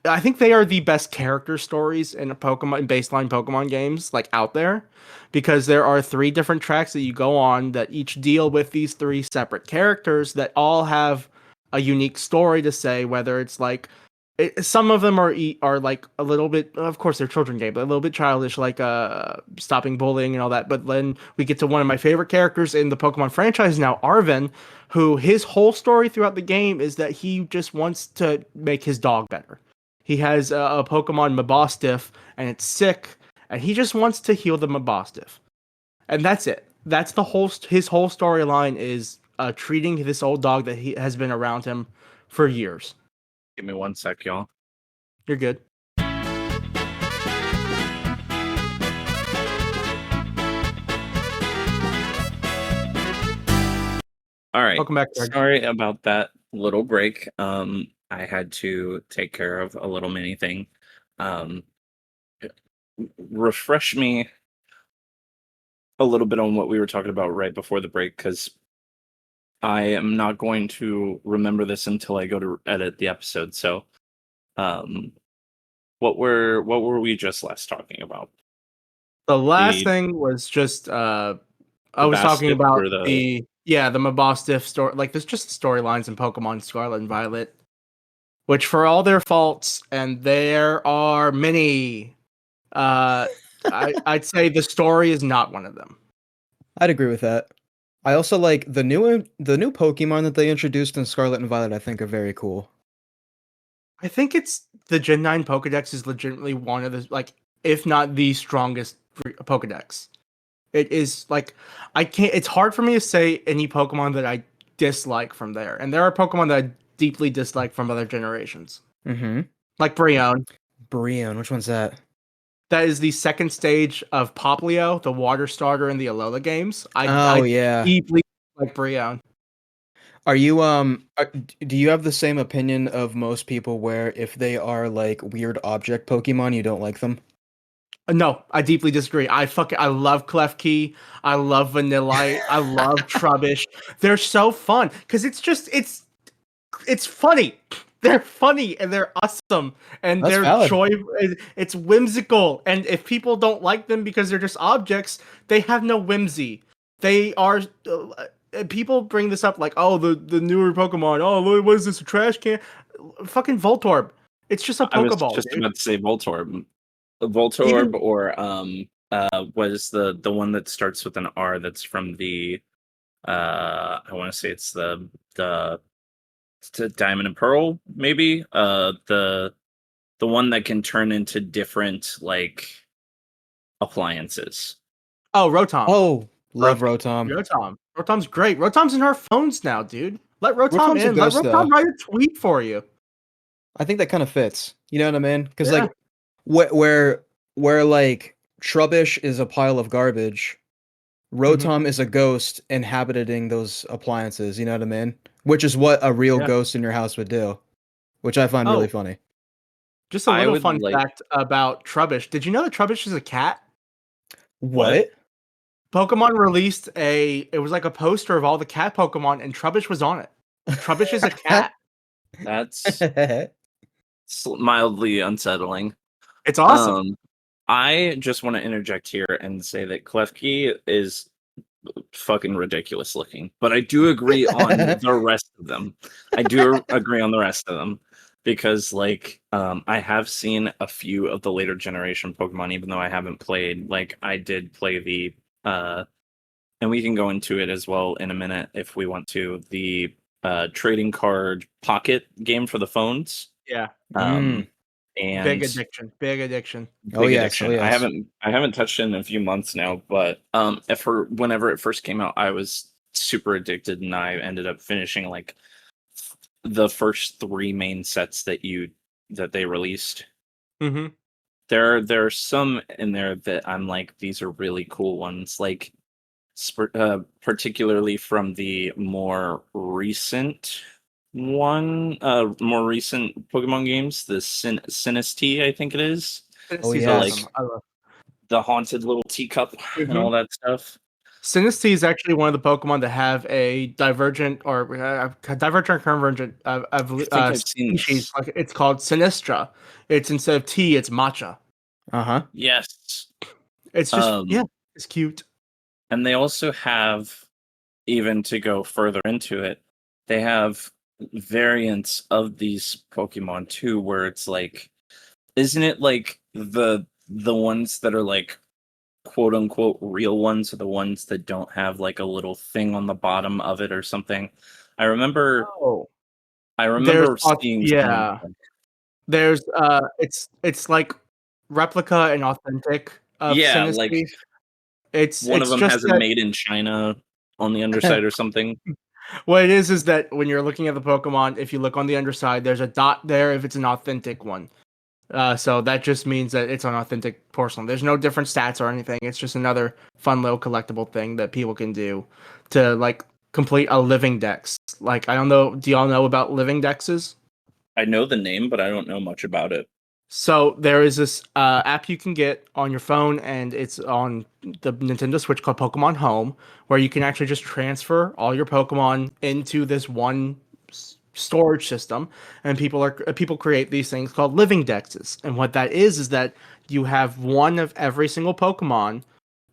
I think they are the best character stories in baseline Pokemon games like out there, because there are 3 different tracks that you go on that each deal with these 3 separate characters that all have a unique story to say, whether it's like some of them are like a little bit, of course they're children game, but a little bit childish, like stopping bullying and all that. But then we get to one of my favorite characters in the Pokemon franchise now, Arven, who his whole story throughout the game is that he just wants to make his dog better. He has a Pokemon Mabostiff and it's sick, and he just wants to heal the Mabostiff, and that's it. That's his whole storyline is treating this old dog that he has been around him for years. Give me 1 sec, y'all. You're good. All right. Welcome back, Greg. Sorry about that little break. I had to take care of a little mini thing. Refresh me a little bit on what we were talking about right before the break, because I am not going to remember this until I go to edit the episode. So, what were we just last talking about? The last thing was just I was talking about the Mabostiff story. Like, there's just storylines in Pokemon Scarlet and Violet, which, for all their faults, and there are many, I'd say the story is not one of them. I'd agree with that. I also like the new Pokemon that they introduced in Scarlet and Violet. I think are very cool. I think it's the Gen 9 Pokedex is legitimately one of the, like, if not the strongest Pokedex. It is like, it's hard for me to say any Pokemon that I dislike from there. And there are Pokemon that I deeply dislike from other generations. Mm-hmm. Like Brionne. Brionne, which one's that? That is the second stage of Poplio, the water starter in the Alola games. I deeply like Brionne. Are you do you have the same opinion of most people where if they are like weird object Pokemon, you don't like them? No, I deeply disagree. I love Klefki. I love Vanillite. I love Trubbish. They're so fun because it's funny. They're funny and they're awesome and That's they're valid. it's whimsical. And if people don't like them because they're just objects, they have no whimsy. They are. People bring this up like, oh, the newer Pokemon. Oh, what is this? A trash can? Fucking Voltorb. It's just a Pokeball. I was just dude. about to say Voltorb. Voltorb or was the one that starts with an R that's from the I want to say it's the Diamond and Pearl, maybe? The one that can turn into different like appliances. Oh, Rotom. Oh, love Rotom. Rotom's great. Rotom's in our phones now, dude. Let Rotom Rotom's in. Let Rotom write a tweet for you. I think that kind of fits. You know what I mean? Because like where like Trubbish is a pile of garbage, Rotom is a ghost inhabiting those appliances. You know what I mean? Which is what a real ghost in your house would do, which I find really funny. Just a little fun fact about Trubbish. Did you know that Trubbish is a cat? What? Pokemon released it was like a poster of all the cat Pokemon, and Trubbish was on it. Trubbish is a cat. That's mildly unsettling. It's awesome. I just want to interject here and say that Klefki is fucking ridiculous looking, but I do agree on the rest of them. I do agree on the rest of them because, like, I have seen a few of the later generation Pokemon, even though I haven't played. Like, I did play the, and we can go into it as well in a minute if we want to. The trading card pocket game for the phones. Yeah. And big addiction. Big addiction. I haven't touched it in a few months now, but whenever it first came out, I was super addicted, and I ended up finishing like the first 3 main sets that they released. Mm-hmm. There are some in there that I'm like, these are really cool ones, like particularly from the more recent Pokemon games, the Sinistee, I think it is. Oh yeah, like the haunted little teacup and all that stuff. Sinistee is actually one of the Pokemon that have a divergent or convergent species. Like, it's called Sinistra. It's instead of tea, it's matcha. Yes. It's just it's cute. And they also have, even to go further into it, they have variants of these Pokemon too, where it's like, isn't it like the ones that are like quote unquote real ones are the ones that don't have like a little thing on the bottom of it or something? I remember Oh, I there's remember seeing someone yeah. There's it's like replica and authentic of yeah, like Sinistee. one of It's them just has a that made in China on the underside or something. what it is that when you're looking at the Pokemon, if you look on the underside, there's a dot there if it's an authentic one. So that just means that it's an authentic porcelain. There's no different stats or anything. It's just another fun little collectible thing that people can do to like complete a living dex. Like I don't know, do y'all know about living dexes? I know the name, but I don't know much about it. So there is this app you can get on your phone, and it's on the Nintendo Switch called Pokemon Home, where you can actually just transfer all your Pokemon into this one storage system, and people create these things called living dexes. And what that is that you have one of every single Pokemon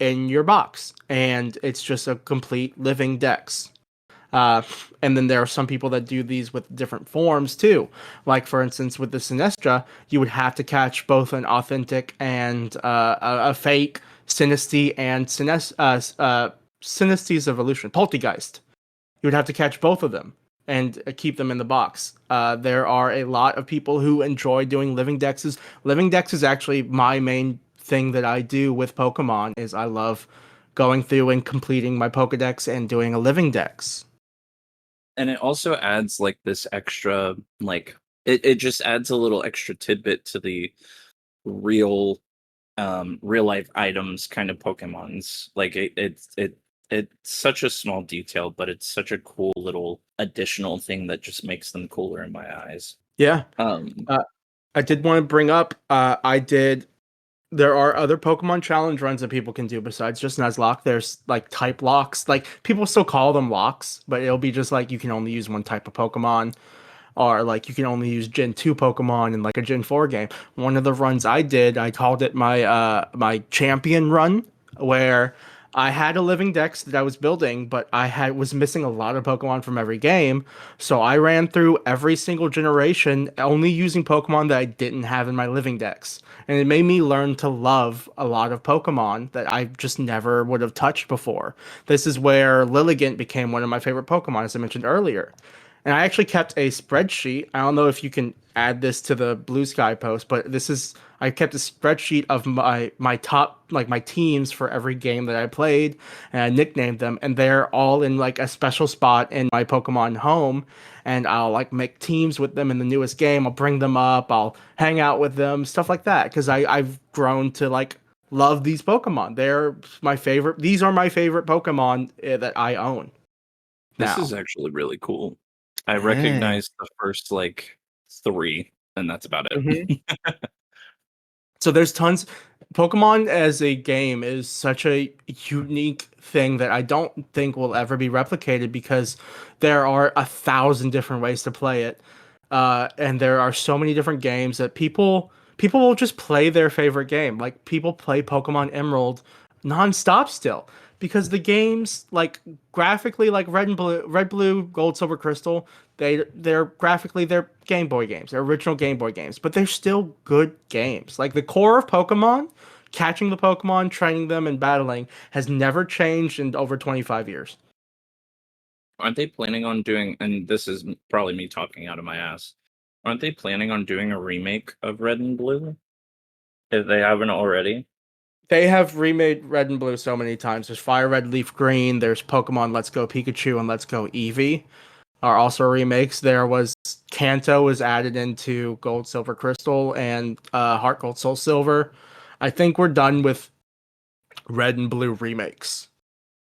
in your box, and it's just a complete living dex. Uh, and then there are some people that do these with different forms too. Like for instance, with the Sinestra, you would have to catch both an authentic and a fake Sinistee and Sinistee's evolution, Poltergeist. You would have to catch both of them and keep them in the box. There are a lot of people who enjoy doing living dexes. Living dex is actually my main thing that I do with Pokemon. Is I love going through and completing my Pokedex and doing a living dex. And it also adds like this extra like it just adds a little extra tidbit to the real real life items kind of Pokemons. Like it's such a small detail, but it's such a cool little additional thing that just makes them cooler in my eyes. Yeah. Um I did want to bring up I did there are other Pokemon challenge runs that people can do besides just Nuzlocke. There's like type locks. Like people still call them locks, but it'll be just like you can only use one type of Pokemon, or like you can only use Gen 2 Pokemon in like a Gen 4 game. One of the runs I did, I called it my champion run, where I had a living dex that I was building, but I was missing a lot of Pokemon from every game. So I ran through every single generation only using Pokemon that I didn't have in my living dex. And it made me learn to love a lot of Pokemon that I just never would have touched before. This is where Lilligant became one of my favorite Pokemon, as I mentioned earlier. And I actually kept a spreadsheet. I don't know if you can add this to the Blue Sky post, but I kept a spreadsheet of my top like my teams for every game that I played, and I nicknamed them, and they're all in like a special spot in my Pokemon home. And I'll like make teams with them in the newest game. I'll bring them up. I'll hang out with them, stuff like that. Because I've grown to like love these Pokemon. They're my favorite. These are my favorite Pokemon that I own. this Now. is actually really cool. I Dang. recognize the first like 3 and that's about Mhm. it. So there's tons. Pokemon as a game is such a unique thing that I don't think will ever be replicated because there are 1,000 different ways to play it, and there are so many different games that people will just play their favorite game. Like people play Pokemon Emerald nonstop still because the games like graphically like red blue gold silver crystal, they're graphically they're Game Boy games, they're original Game Boy games, but they're still good games. Like the core of Pokemon, catching the Pokemon, training them, and battling has never changed in over 25 years. Aren't they planning on doing, and this is probably me talking out of my ass, aren't they planning on doing a remake of Red and Blue? If they haven't already? They have remade Red and Blue so many times. There's Fire Red, Leaf Green. There's Pokemon Let's Go Pikachu and Let's Go Eevee are also remakes. There was Kanto was added into Gold, Silver, Crystal, and Heart Gold, Soul Silver. I think we're done with Red and Blue remakes.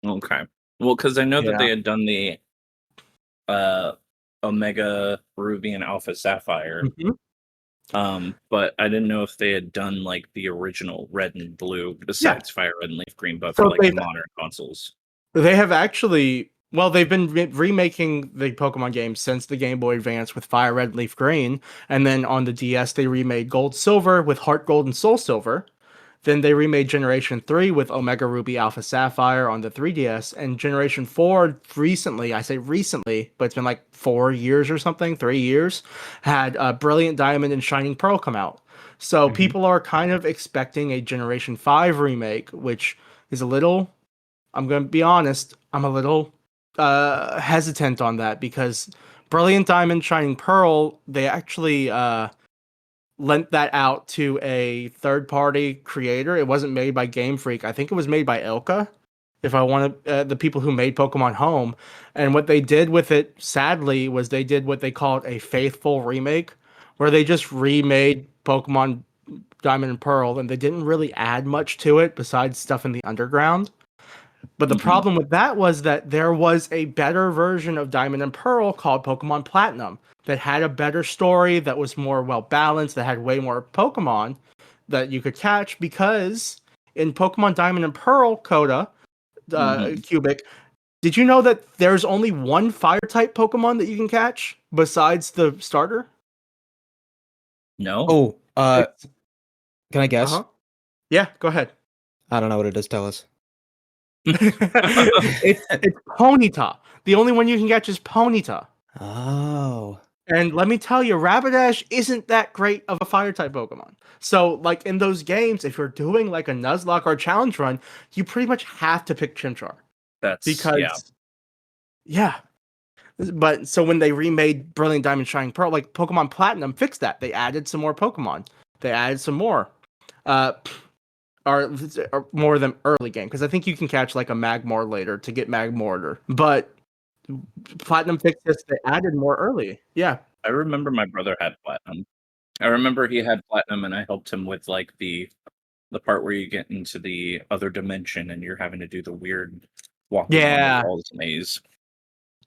Okay. Well, because I know that Yeah. they had done the uh Omega Ruby and Alpha Sapphire. Mhm. But I didn't know if they had done like the original Red and Blue Yeah. besides Fire Red and Leaf Green, but for So like the modern consoles. they have actually, well, they've been remaking the Pokemon games since the Game Boy Advance with Fire Red, Leaf Green, and then on the DS they remade Gold, Silver with Heart Gold and Soul Silver. Then they remade Generation 3 with Omega Ruby Alpha Sapphire on the 3DS, and Generation 4 recently, I say recently, but it's been like 4 years or something, 3 years, had Brilliant Diamond and Shining Pearl come out. So people are kind of expecting a Generation 5 remake, which is a little, I'm going to be honest, I'm a little hesitant on that because Brilliant Diamond, Shining Pearl, they actually lent that out to a third-party creator. It wasn't made by Game Freak. I think it was made by Ilka, if I want to, the people who made Pokemon Home. And what they did with it, sadly, was they did what they called a faithful remake, where they just remade Pokemon Diamond and Pearl, and they didn't really add much to it besides stuff in the underground. But the problem with that was that there was a better version of Diamond and Pearl called Pokemon Platinum that had a better story, that was more well balanced, that had way more Pokemon that you could catch, because in Pokemon Diamond and Pearl, Coda, Cubic, did you know that there's only one fire type Pokemon that you can catch besides the starter? No. Oh, can I guess? Yeah, go ahead. I don't know what it is. Tell us. It's Ponyta. The only one you can catch is Ponyta. Oh. And let me tell you, Rapidash isn't that great of a fire type Pokemon. So, like in those games, if you're doing like a Nuzlocke or a challenge run, you pretty much have to pick Chimchar. Yeah. But so when they remade Brilliant Diamond Shining Pearl, like Pokemon Platinum fixed that. They added some more Pokemon. They added some more. Or more of them early game, because I think you can catch like a Magmar later to get Magmortar. But Platinum fixed this, they added more early. Yeah. I remember my brother had Platinum. I remember he had Platinum and I helped him with like the part where you get into the other dimension and you're having to do the weird walking on the walls maze.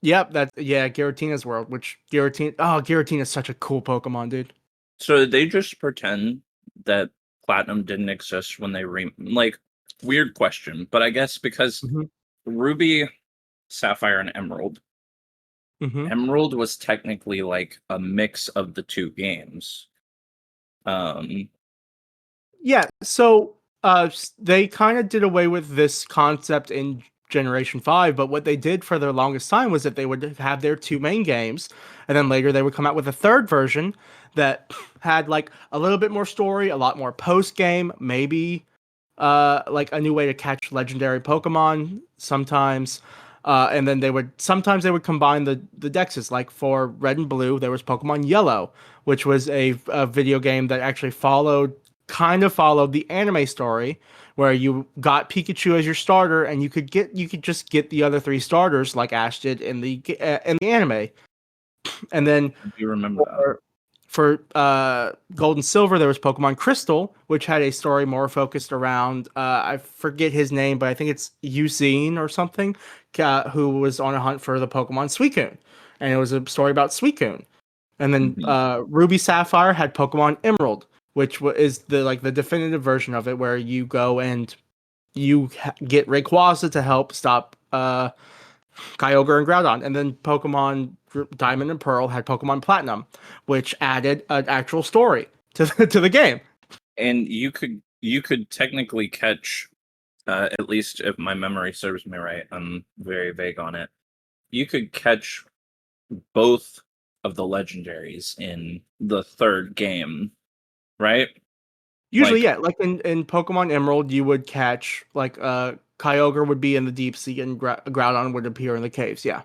Yep, Giratina's world, which Giratina is such a cool Pokemon, dude. So did they just pretend that Platinum didn't exist when they like, weird question, but I guess because Ruby, Sapphire, and Emerald. Emerald was technically like a mix of the two games. Yeah, so they kind of did away with this concept in Generation 5, but what they did for their longest time was that they would have their two main games, and then later they would come out with a third version that had like a little bit more story, a lot more post-game, maybe like a new way to catch legendary Pokemon sometimes. And then they would combine the dexes. Like for Red and Blue, there was Pokemon Yellow, which was a video game that actually kind of followed the anime story, where you got Pikachu as your starter, and you could just get the other three starters like Ash did in the anime. And then you remember that. For Gold and Silver, there was Pokemon Crystal, which had a story more focused around, I forget his name, but I think it's Eugene or something, who was on a hunt for the Pokemon Suicune. And it was a story about Suicune. And then Ruby Sapphire had Pokemon Emerald, which is the definitive version of it, where you go and you get Rayquaza to help stop Kyogre and Groudon. And then Pokemon Diamond and Pearl had Pokemon Platinum, which added an actual story to the game. And you could technically catch, at least if my memory serves me right, I'm very vague on it, you could catch both of the legendaries in the third game, right? Usually, like in Pokemon Emerald, you would catch like Kyogre would be in the deep sea and Groudon would appear in the caves. Yeah.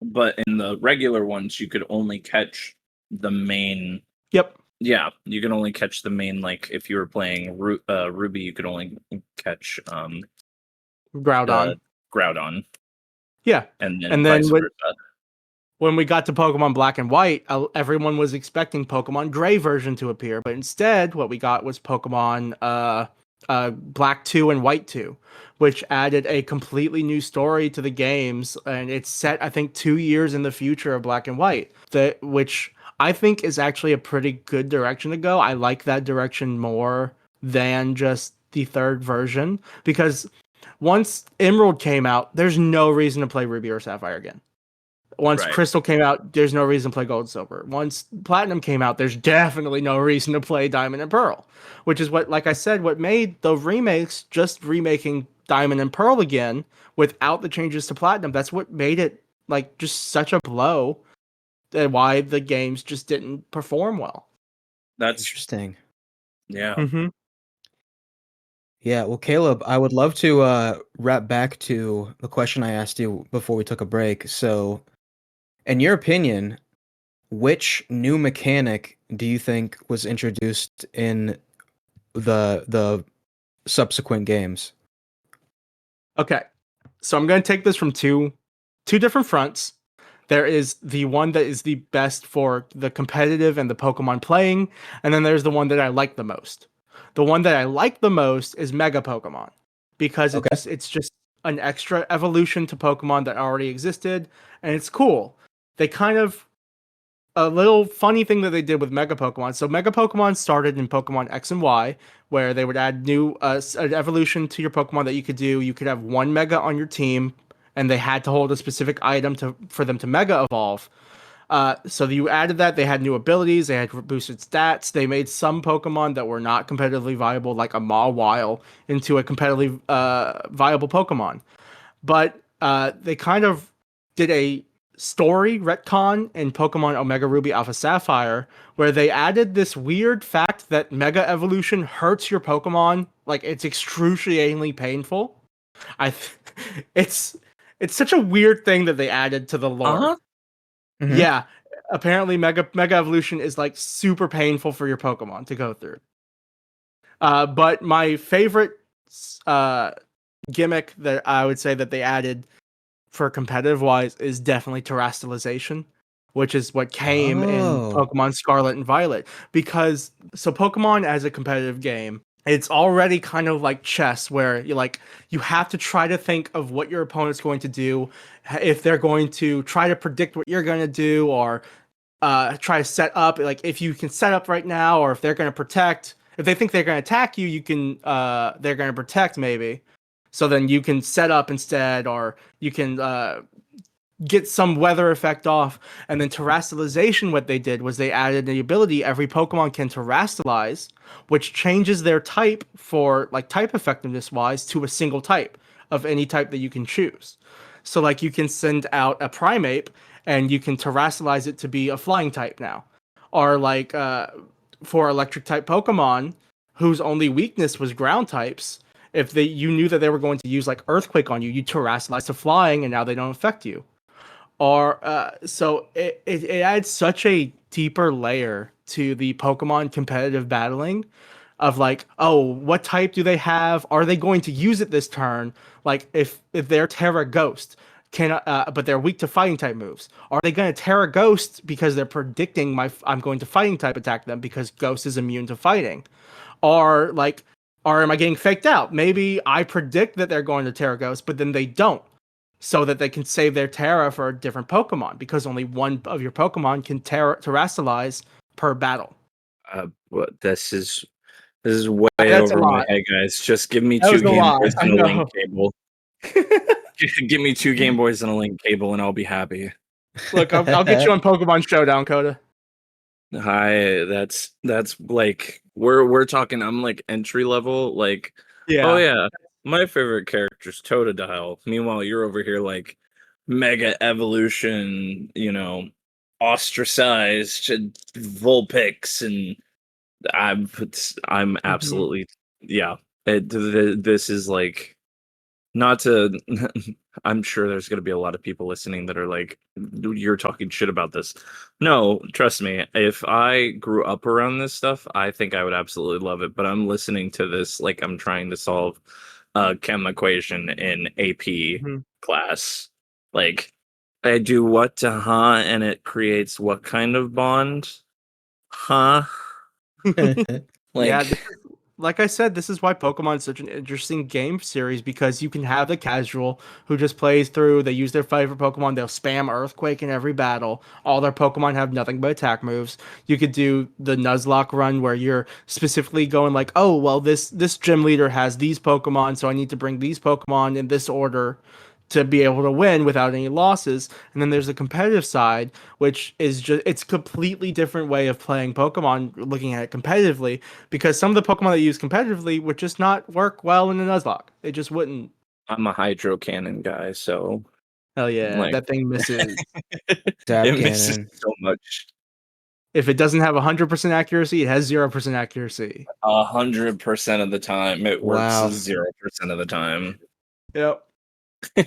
But in the regular ones, you could only catch the main. Yep. Yeah, you can only catch the main. Like if you were playing Ruby, you could only catch Groudon. Groudon. Yeah, and then when we got to Pokemon Black and White, everyone was expecting Pokemon Gray version to appear, but instead, what we got was Pokemon Black 2 and White 2, which added a completely new story to the games, and it's set, I think, 2 years in the future of Black and White, which I think is actually a pretty good direction to go. I like that direction more than just the third version, because once Emerald came out, there's no reason to play Ruby or Sapphire again. Once Right. Crystal came out, there's no reason to play Gold and Silver. Once Platinum came out, there's definitely no reason to play Diamond and Pearl, which is what, like I said, what made the remakes just remaking Diamond and Pearl again without the changes to Platinum. That's what made it like just such a blow, and why the games just didn't perform well. That's Interesting. yeah. Mm-hmm. Yeah, well, Caleb, I would love to wrap back to the question I asked you before we took a break. So, in your opinion, which new mechanic do you think was introduced in the subsequent games? Okay, so I'm going to take this from two different fronts. There is the one that is the best for the competitive and the Pokemon playing, and then there's the one that I like the most. The one that I like the most is Mega Pokemon, because Okay. it's just an extra evolution to Pokemon that already existed, and it's cool. They kind of a little funny thing that they did with Mega Pokemon. So Mega Pokemon started in Pokemon X and Y, where they would add new an evolution to your Pokemon that you could do. You could have one Mega on your team, and they had to hold a specific item for them to Mega evolve. So you added that. They had new abilities. They had boosted stats. They made some Pokemon that were not competitively viable, like a Mawile, into a competitively viable Pokemon. But they kind of did a story retcon in Pokemon Omega Ruby Alpha Sapphire, where they added this weird fact that Mega Evolution hurts your Pokemon. Like, it's excruciatingly painful. It's such a weird thing that they added to the lore. Uh-huh. Mhm. Yeah, apparently Mega Evolution is like super painful for your Pokemon to go through. But my favorite gimmick that I would say that they added for competitive wise is definitely terrestrialization, which is what came in Oh. Pokemon Scarlet and Violet. Because so Pokemon as a competitive game, it's already kind of like chess, where you have to try to think of what your opponent's going to do, if they're going to try to predict what you're going to do, or try to set up. Like, if you can set up right now, or if they're going to protect. If they think they're going to attack you, you can they're going to protect maybe. So then you can set up instead, or you can get some weather effect off. And then terrestrialization, what they did was they added the ability every Pokemon can terrestrialize, which changes their type for like type effectiveness wise to a single type of any type that you can choose. So like you can send out a Primeape and you can terrestrialize it to be a flying type now. Or like for electric type Pokemon whose only weakness was ground types, if you knew that they were going to use like Earthquake on you, you terrestrialize to flying, and now they don't affect you. Or so it adds such a deeper layer to the Pokemon competitive battling of like, oh, what type do they have? Are they going to use it this turn? Like if they're Terra Ghost, but they're weak to fighting type moves. Are they going to Terra Ghost because they're predicting I'm going to fighting type attack them because Ghost is immune to fighting? Or like, or am I getting faked out? Maybe I predict that they're going to Terra Ghost, but then they don't, so that they can save their Terra for a different Pokemon, because only one of your Pokemon can terrestrialize per battle. Well, this is way That's over a my lot. head, guys. Just give me That two was a Game lot, Boys I and a know. link cable. Give me two Game Boys and a link cable, and I'll be happy. Look, I'll get you on Pokemon Showdown, Coda. Hi, that's like we're talking. I'm like entry level. Like, oh Yeah. yeah, my favorite character's Totodile. Meanwhile, you're over here like Mega Evolution. Ostracized Vulpix, and I'm absolutely yeah. This is like not to. I'm sure there's going to be a lot of people listening that are like, you're talking shit about this. No, trust me. If I grew up around this stuff, I think I would absolutely love it. But I'm listening to this like I'm trying to solve a chem equation in AP Mhm. class. Like, I do what to huh, and it creates what kind of bond? Huh? Yeah, Like, like I said, this is why Pokemon is such an interesting game series, because you can have the casual who just plays through, they use their favorite Pokemon, they'll spam Earthquake in every battle. All their Pokemon have nothing but attack moves. You could do the Nuzlocke run where you're specifically going like, oh, well, this gym leader has these Pokemon, so I need to bring these Pokemon in this order to be able to win without any losses. And then there's the competitive side, which is just it's a completely different way of playing Pokemon, looking at it competitively, because some of the Pokemon that you use competitively would just not work well in a Nuzlocke. They just wouldn't. I'm a Hydro Cannon guy, so Hell yeah, like that thing misses. Zap it misses cannon. so much. If it doesn't have 100% accuracy, it has 0% accuracy. 100% of the time, it works Wow. 0% of the time. Yep.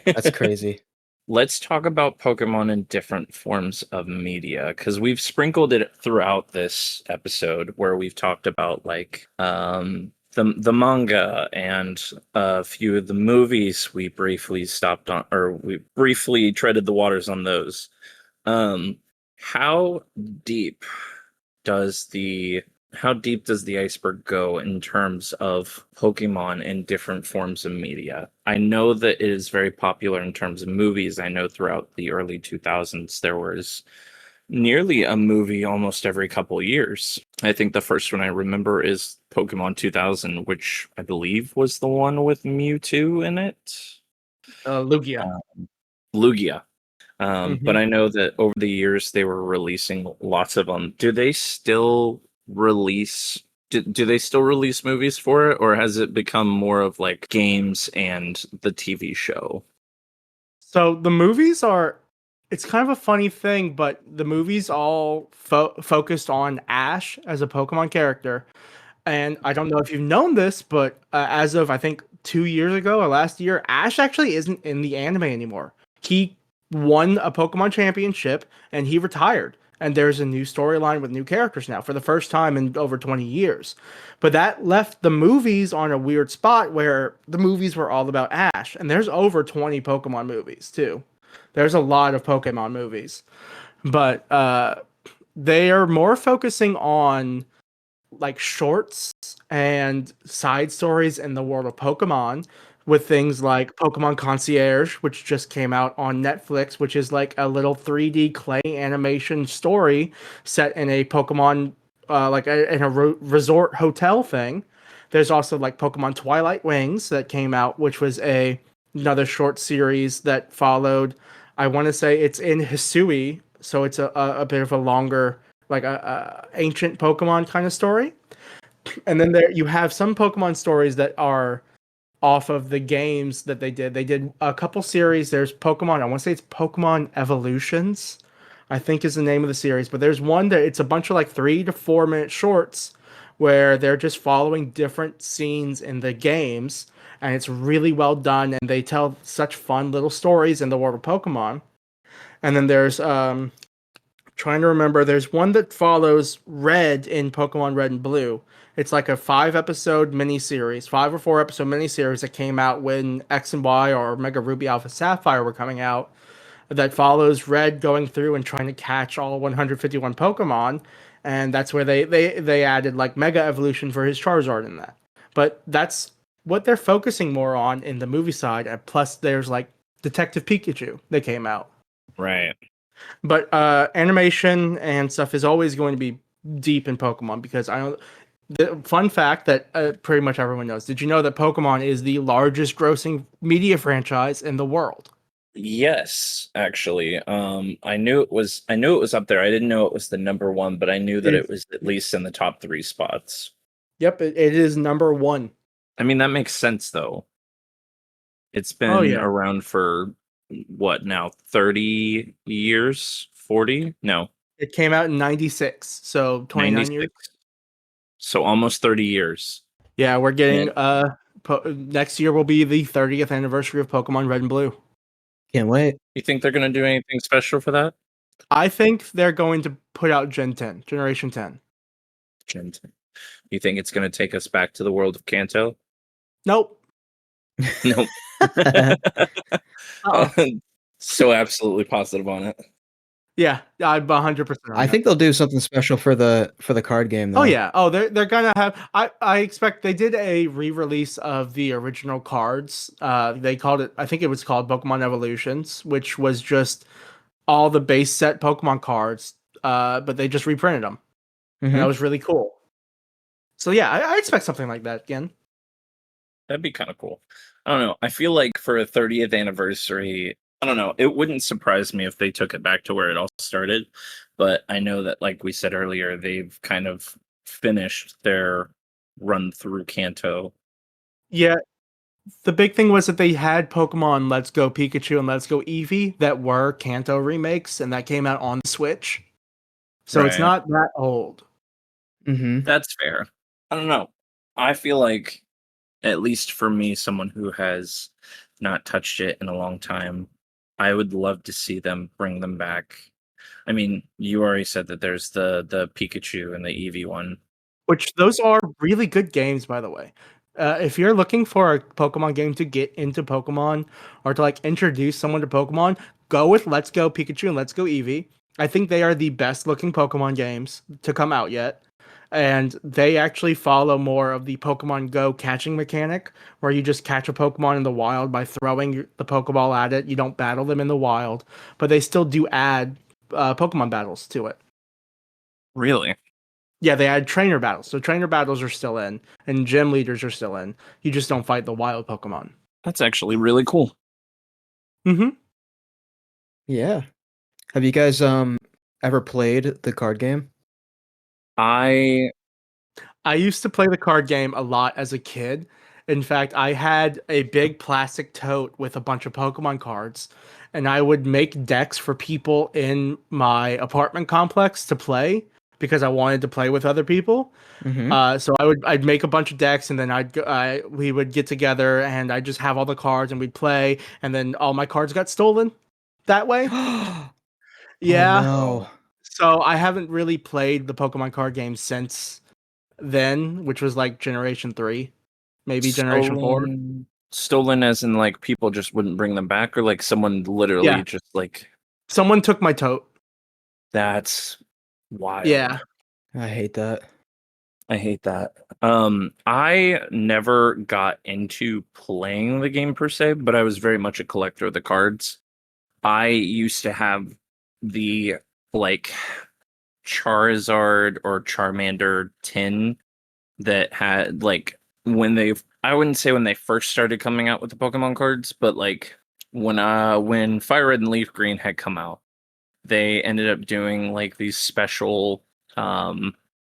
That's crazy. Let's talk about Pokemon in different forms of media, because we've sprinkled it throughout this episode where we've talked about like the manga and a few of the movies. We briefly stopped on, or we briefly treaded the waters on those. How deep does the iceberg go in terms of Pokemon in different forms of media? I know that it is very popular in terms of movies. I know throughout the early 2000s there was nearly a movie almost every couple of years. I think the first one I remember is Pokemon 2000, which I believe was the one with Mewtwo in it. Lugia. Lugia. But I know that over the years they were releasing lots of them. Do they still release? Do they still release movies for it, or has it become more of like games and the TV show? So the movies are. It's kind of a funny thing, but the movies all focused on Ash as a Pokemon character. And I don't know if you've known this, but as of I think 2 years ago or last year, Ash actually isn't in the anime anymore. He won a Pokemon championship and he retired. And there's a new storyline with new characters now for the first time in over 20 years. But that left the movies on a weird spot where the movies were all about Ash. And there's over 20 Pokemon movies too. There's a lot of Pokemon movies. But they are more focusing on like shorts and side stories in the world of Pokemon with things like Pokemon Concierge, which just came out on Netflix, which is like a little 3D clay animation story set in a Pokemon, in a resort hotel thing. There's also like Pokemon Twilight Wings that came out, which was another short series that followed. I want to say it's in Hisui, so it's a bit of a longer like a ancient Pokemon kind of story. And then there you have some Pokemon stories that are off of the games that they did. They did a couple series. There's Pokemon, I want to say it's Pokemon Evolutions, I think is the name of the series. But there's one that it's a bunch of like 3 to 4 minute shorts where they're just following different scenes in the games. And it's really well done. And they tell such fun little stories in the world of Pokemon. And then there's trying to remember, there's one that follows Red in Pokemon Red and Blue. It's like a 5 episode miniseries, 5 or 4 episode miniseries that came out when X and Y or Mega Ruby Alpha Sapphire were coming out. That follows Red going through and trying to catch all 151 Pokemon, and that's where they added like Mega Evolution for his Charizard in that. But that's what they're focusing more on in the movie side. And plus, there's like Detective Pikachu that came out. Right. But animation and stuff is always going to be deep in Pokemon because I don't. The fun fact that pretty much everyone knows. Did you know that Pokemon is the largest grossing media franchise in the world? Yes, actually. I knew it was up there. I didn't know it was the number one, but I knew that it was at least in the top 3 spots. Yep, it is number 1. I mean, that makes sense though. It's been around for what now, 30 years? 40? No. It came out in 96, so 29 96. years. So almost 30 years. Yeah, we're getting next year will be the 30th anniversary of Pokemon Red and Blue. Can't wait. You think they're going to do anything special for that? I think they're going to put out Generation 10. Gen 10. You think it's going to take us back to the world of Kanto? Nope. Nope. So absolutely positive on it. Yeah, I'm 100%. I think they'll do something special for the card game though. Oh yeah. Oh, they're gonna have. I expect they did a re-release of the original cards. They called it. I think it was called Pokemon Evolutions, which was just all the base set Pokemon cards. But they just reprinted them, and that was really cool. So yeah, I expect something like that again. That'd be kind of cool. I don't know. I feel like for a 30th anniversary, I don't know. It wouldn't surprise me if they took it back to where it all started. But I know that, like we said earlier, they've kind of finished their run through Kanto. Yeah, the big thing was that they had Pokemon Let's Go Pikachu and Let's Go Eevee that were Kanto remakes, and that came out on the Switch. So it's Right. not that old. Mm-hmm. That's fair. I don't know. I feel like, at least for me, someone who has not touched it in a long time, I would love to see them bring them back. I mean, you already said that there's the Pikachu and the Eevee one. Which those are really good games, by the way. If you're looking for a Pokemon game to get into Pokemon or to like introduce someone to Pokemon, go with Let's Go Pikachu and Let's Go Eevee. I think they are the best looking Pokemon games to come out yet. And they actually follow more of the Pokemon Go catching mechanic, where you just catch a Pokemon in the wild by throwing the Pokeball at it. You don't battle them in the wild, but they still do add Pokemon battles to it. Really? Yeah, they add trainer battles. So trainer battles are still in, and gym leaders are still in. You just don't fight the wild Pokemon. That's actually really cool. Mm-hmm. Yeah. Have you guys ever played the card game? I used to play the card game a lot as a kid. In fact, I had a big plastic tote with a bunch of Pokemon cards, and I would make decks for people in my apartment complex to play because I wanted to play with other people. Mm-hmm. So I'd make a bunch of decks, and then we would get together, and I'd just have all the cards, and we'd play, and then all my cards got stolen that way. Oh Yeah. no. So I haven't really played the Pokemon card game since then, which was like Generation 3, maybe Generation 4. stolen as in like people just wouldn't bring them back, or like someone literally Yeah. just like Someone took my tote. that's wild. Yeah. I hate that. I hate that. I never got into playing the game per se, but I was very much a collector of the cards. I used to have the like Charizard or Charmander tin that had like I wouldn't say when they first started coming out with the Pokemon cards, but like when Fire Red and Leaf Green had come out, they ended up doing like these special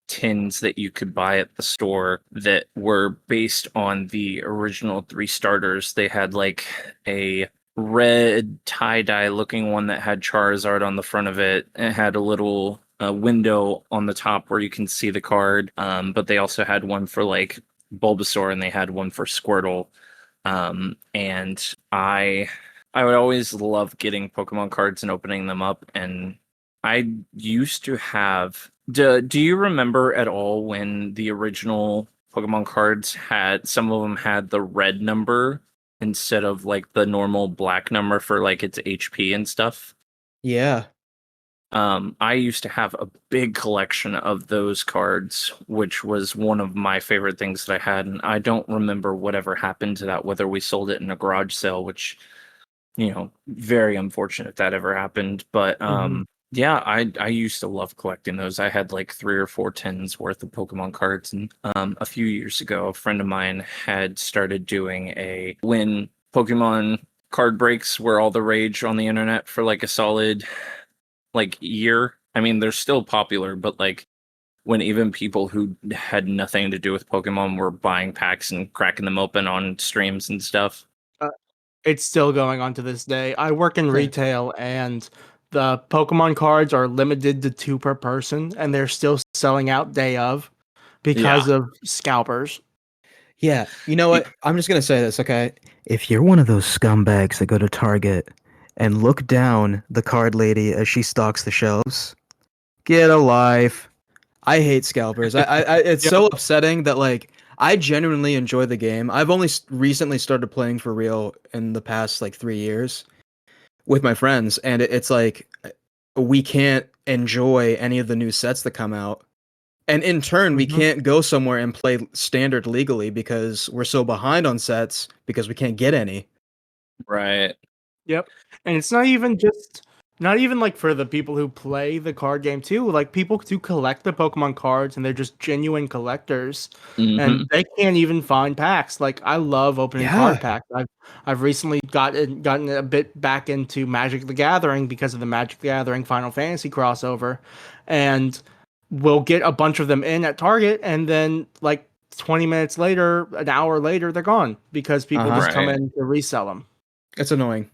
tins that you could buy at the store that were based on the original three starters. They had like a red tie-dye looking one that had Charizard on the front of it. It had a little window on the top where you can see the card. But they also had one for like Bulbasaur, and they had one for Squirtle. And I would always love getting Pokemon cards and opening them up. And I used to have. Do you remember at all when the original Pokemon cards had some of them had the red number instead of like the normal black number for like its HP and stuff? Yeah. I used to have a big collection of those cards, which was one of my favorite things that I had, and I don't remember whatever happened to that, whether we sold it in a garage sale, which, very unfortunate if that ever happened. But yeah, I used to love collecting those. I had like 3 or 4 tins worth of Pokemon cards, and a few years ago, a friend of mine had started doing when Pokemon card breaks were all the rage on the internet for like a solid like year. I mean, they're still popular, but like when even people who had nothing to do with Pokemon were buying packs and cracking them open on streams and stuff. It's still going on to this day. I work in Yeah. retail, and the Pokemon cards are limited to 2 per person, and they're still selling out day of because of scalpers. Yeah. You know what? I'm just gonna say this, okay? If you're one of those scumbags that go to Target and look down the card lady as she stocks the shelves, get a life. I hate scalpers. It's Yep. so upsetting that like I genuinely enjoy the game. I've only recently started playing for real in the past like 3 years with my friends, and it's like we can't enjoy any of the new sets that come out. And in turn, we can't go somewhere and play standard legally because we're so behind on sets because we can't get any. Right. Yep. And it's not even just not even like for the people who play the card game too, like people do collect the Pokemon cards and they're just genuine collectors and they can't even find packs. Like I love opening card packs. I've recently gotten a bit back into Magic the Gathering because of the Magic the Gathering Final Fantasy crossover, and we'll get a bunch of them in at Target and then like 20 minutes later, an hour later, they're gone because people just come in to resell them. It's annoying.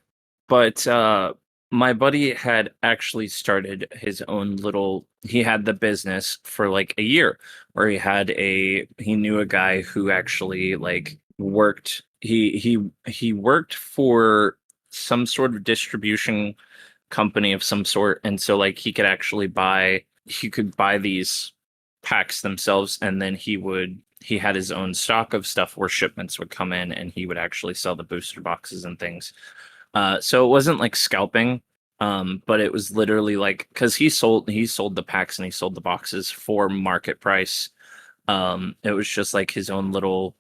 But my buddy had actually started his own little, he had the business for like a year where he knew a guy who actually like worked, he worked for some sort of distribution company of some sort. And so like he could buy these packs themselves, and then he had his own stock of stuff where shipments would come in and he would actually sell the booster boxes and things. So it wasn't like scalping, but it was literally like, because he sold the packs and he sold the boxes for market price. It was just like his own little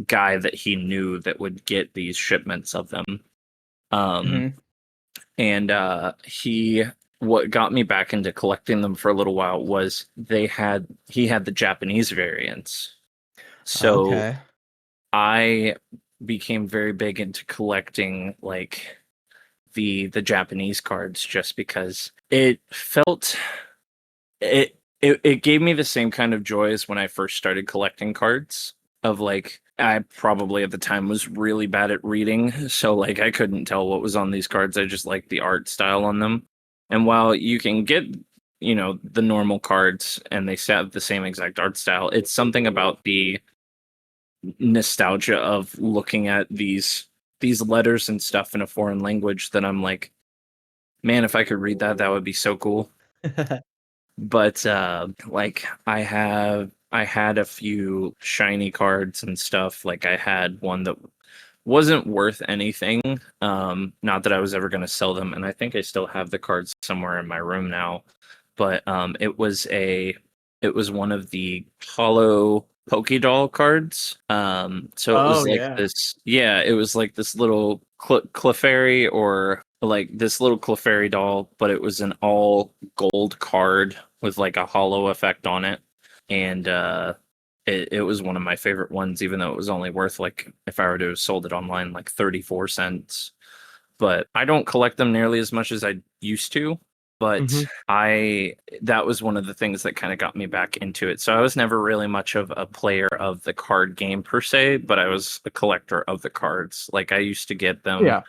guy that he knew that would get these shipments of them. And what got me back into collecting them for a little while was he had the Japanese variants. So I became very big into collecting like the Japanese cards, just because it gave me the same kind of joy as when I first started collecting cards. Of like, I probably at the time was really bad at reading, so like I couldn't tell what was on these cards. I just liked the art style on them. And while you can get, the normal cards and they have the same exact art style, it's something about the nostalgia of looking at these letters and stuff in a foreign language that I'm like, man, if I could read that would be so cool. But like I had a few shiny cards and stuff. Like I had one that wasn't worth anything, not that I was ever going to sell them, and I think I still have the cards somewhere in my room now. But it was one of the hollow Pokédoll cards. So it was like this, it was like this little Clefairy, or like this little Clefairy doll, but it was an all gold card with like a hollow effect on it. And it was one of my favorite ones, even though it was only worth, like, if I were to have sold it online, like 34 cents. But I don't collect them nearly as much as I used to. But that was one of the things that kind of got me back into it. So I was never really much of a player of the card game per se, but I was a collector of the cards. Like I used to get them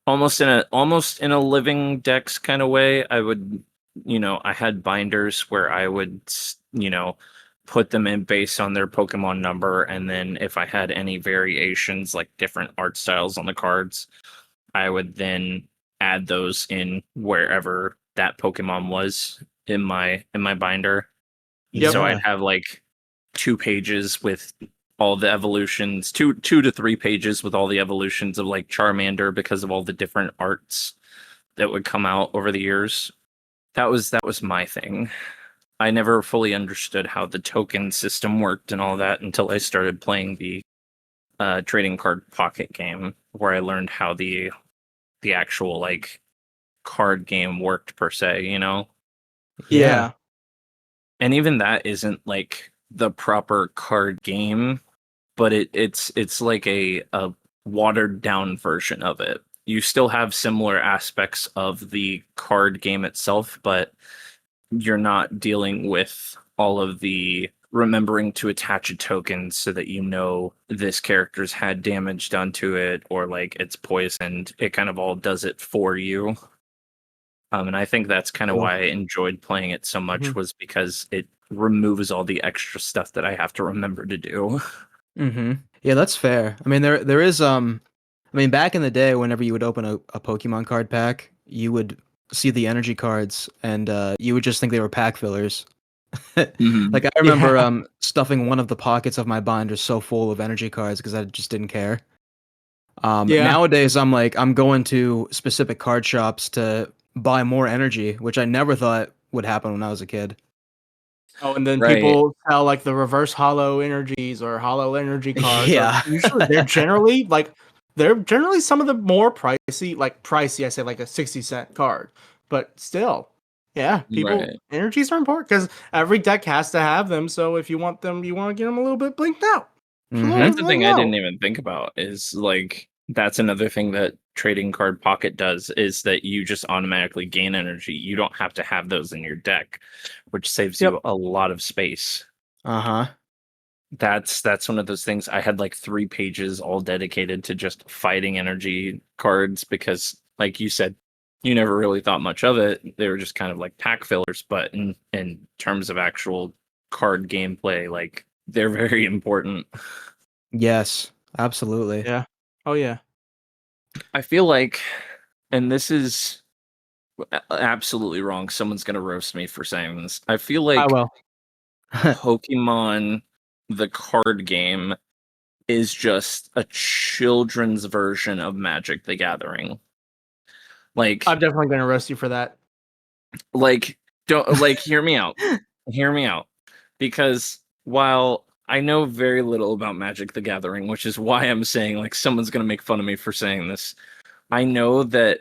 almost in a living decks kind of way. I would, I had binders where I would, put them in based on their Pokemon number, and then if I had any variations, like different art styles on the cards, I would then add those in wherever that Pokemon was in my binder. So I'd have like 2 pages with all the evolutions, 2 to 3 pages with all the evolutions of like Charmander, because of all the different arts that would come out over the years. That was my thing. I never fully understood how the token system worked and all that until I started playing the trading card pocket game, where I learned how the actual like card game worked per se, Yeah. And even that isn't like the proper card game, but it's like a watered down version of it. You still have similar aspects of the card game itself, but you're not dealing with all of the remembering to attach a token so that this character's had damage done to it, or like it's poisoned. It kind of all does it for you. And I think that's kind of why I enjoyed playing it so much, was because it removes all the extra stuff that I have to remember to do. Yeah, that's fair. I mean, there is back in the day, whenever you would open a Pokemon card pack, you would see the energy cards, and you would just think they were pack fillers. Like I remember stuffing one of the pockets of my binder so full of energy cards because I just didn't care. Nowadays I'm going to specific card shops to buy more energy, which I never thought would happen when I was a kid. Oh, and then people sell like the reverse hollow energies or hollow energy cards. Usually they're generally some of the more pricey. I say like a 60-cent card. but still, yeah, Right. energies are important because every deck has to have them. So if you want them, you want to get them a little bit blinked out. That's the thing I didn't even think about is like that's another thing that trading card pocket does is that you just automatically gain energy. You don't have to have those in your deck, which saves you a lot of space. Uh-huh. That's one of those things. I had like 3 pages all dedicated to just fighting energy cards because like you said, you never really thought much of it. They were just kind of like pack fillers, but in terms of actual card gameplay, like they're very important. Yes, absolutely. Yeah. Oh yeah. I feel like, and this is absolutely wrong. Someone's gonna roast me for saying this. I feel I like will. Pokemon, the card game, is just a children's version of Magic the Gathering. Like, I'm definitely going to roast you for that. Don't hear me out. Hear me out. Because while I know very little about Magic the Gathering, which is why I'm saying like someone's gonna make fun of me for saying this, I know that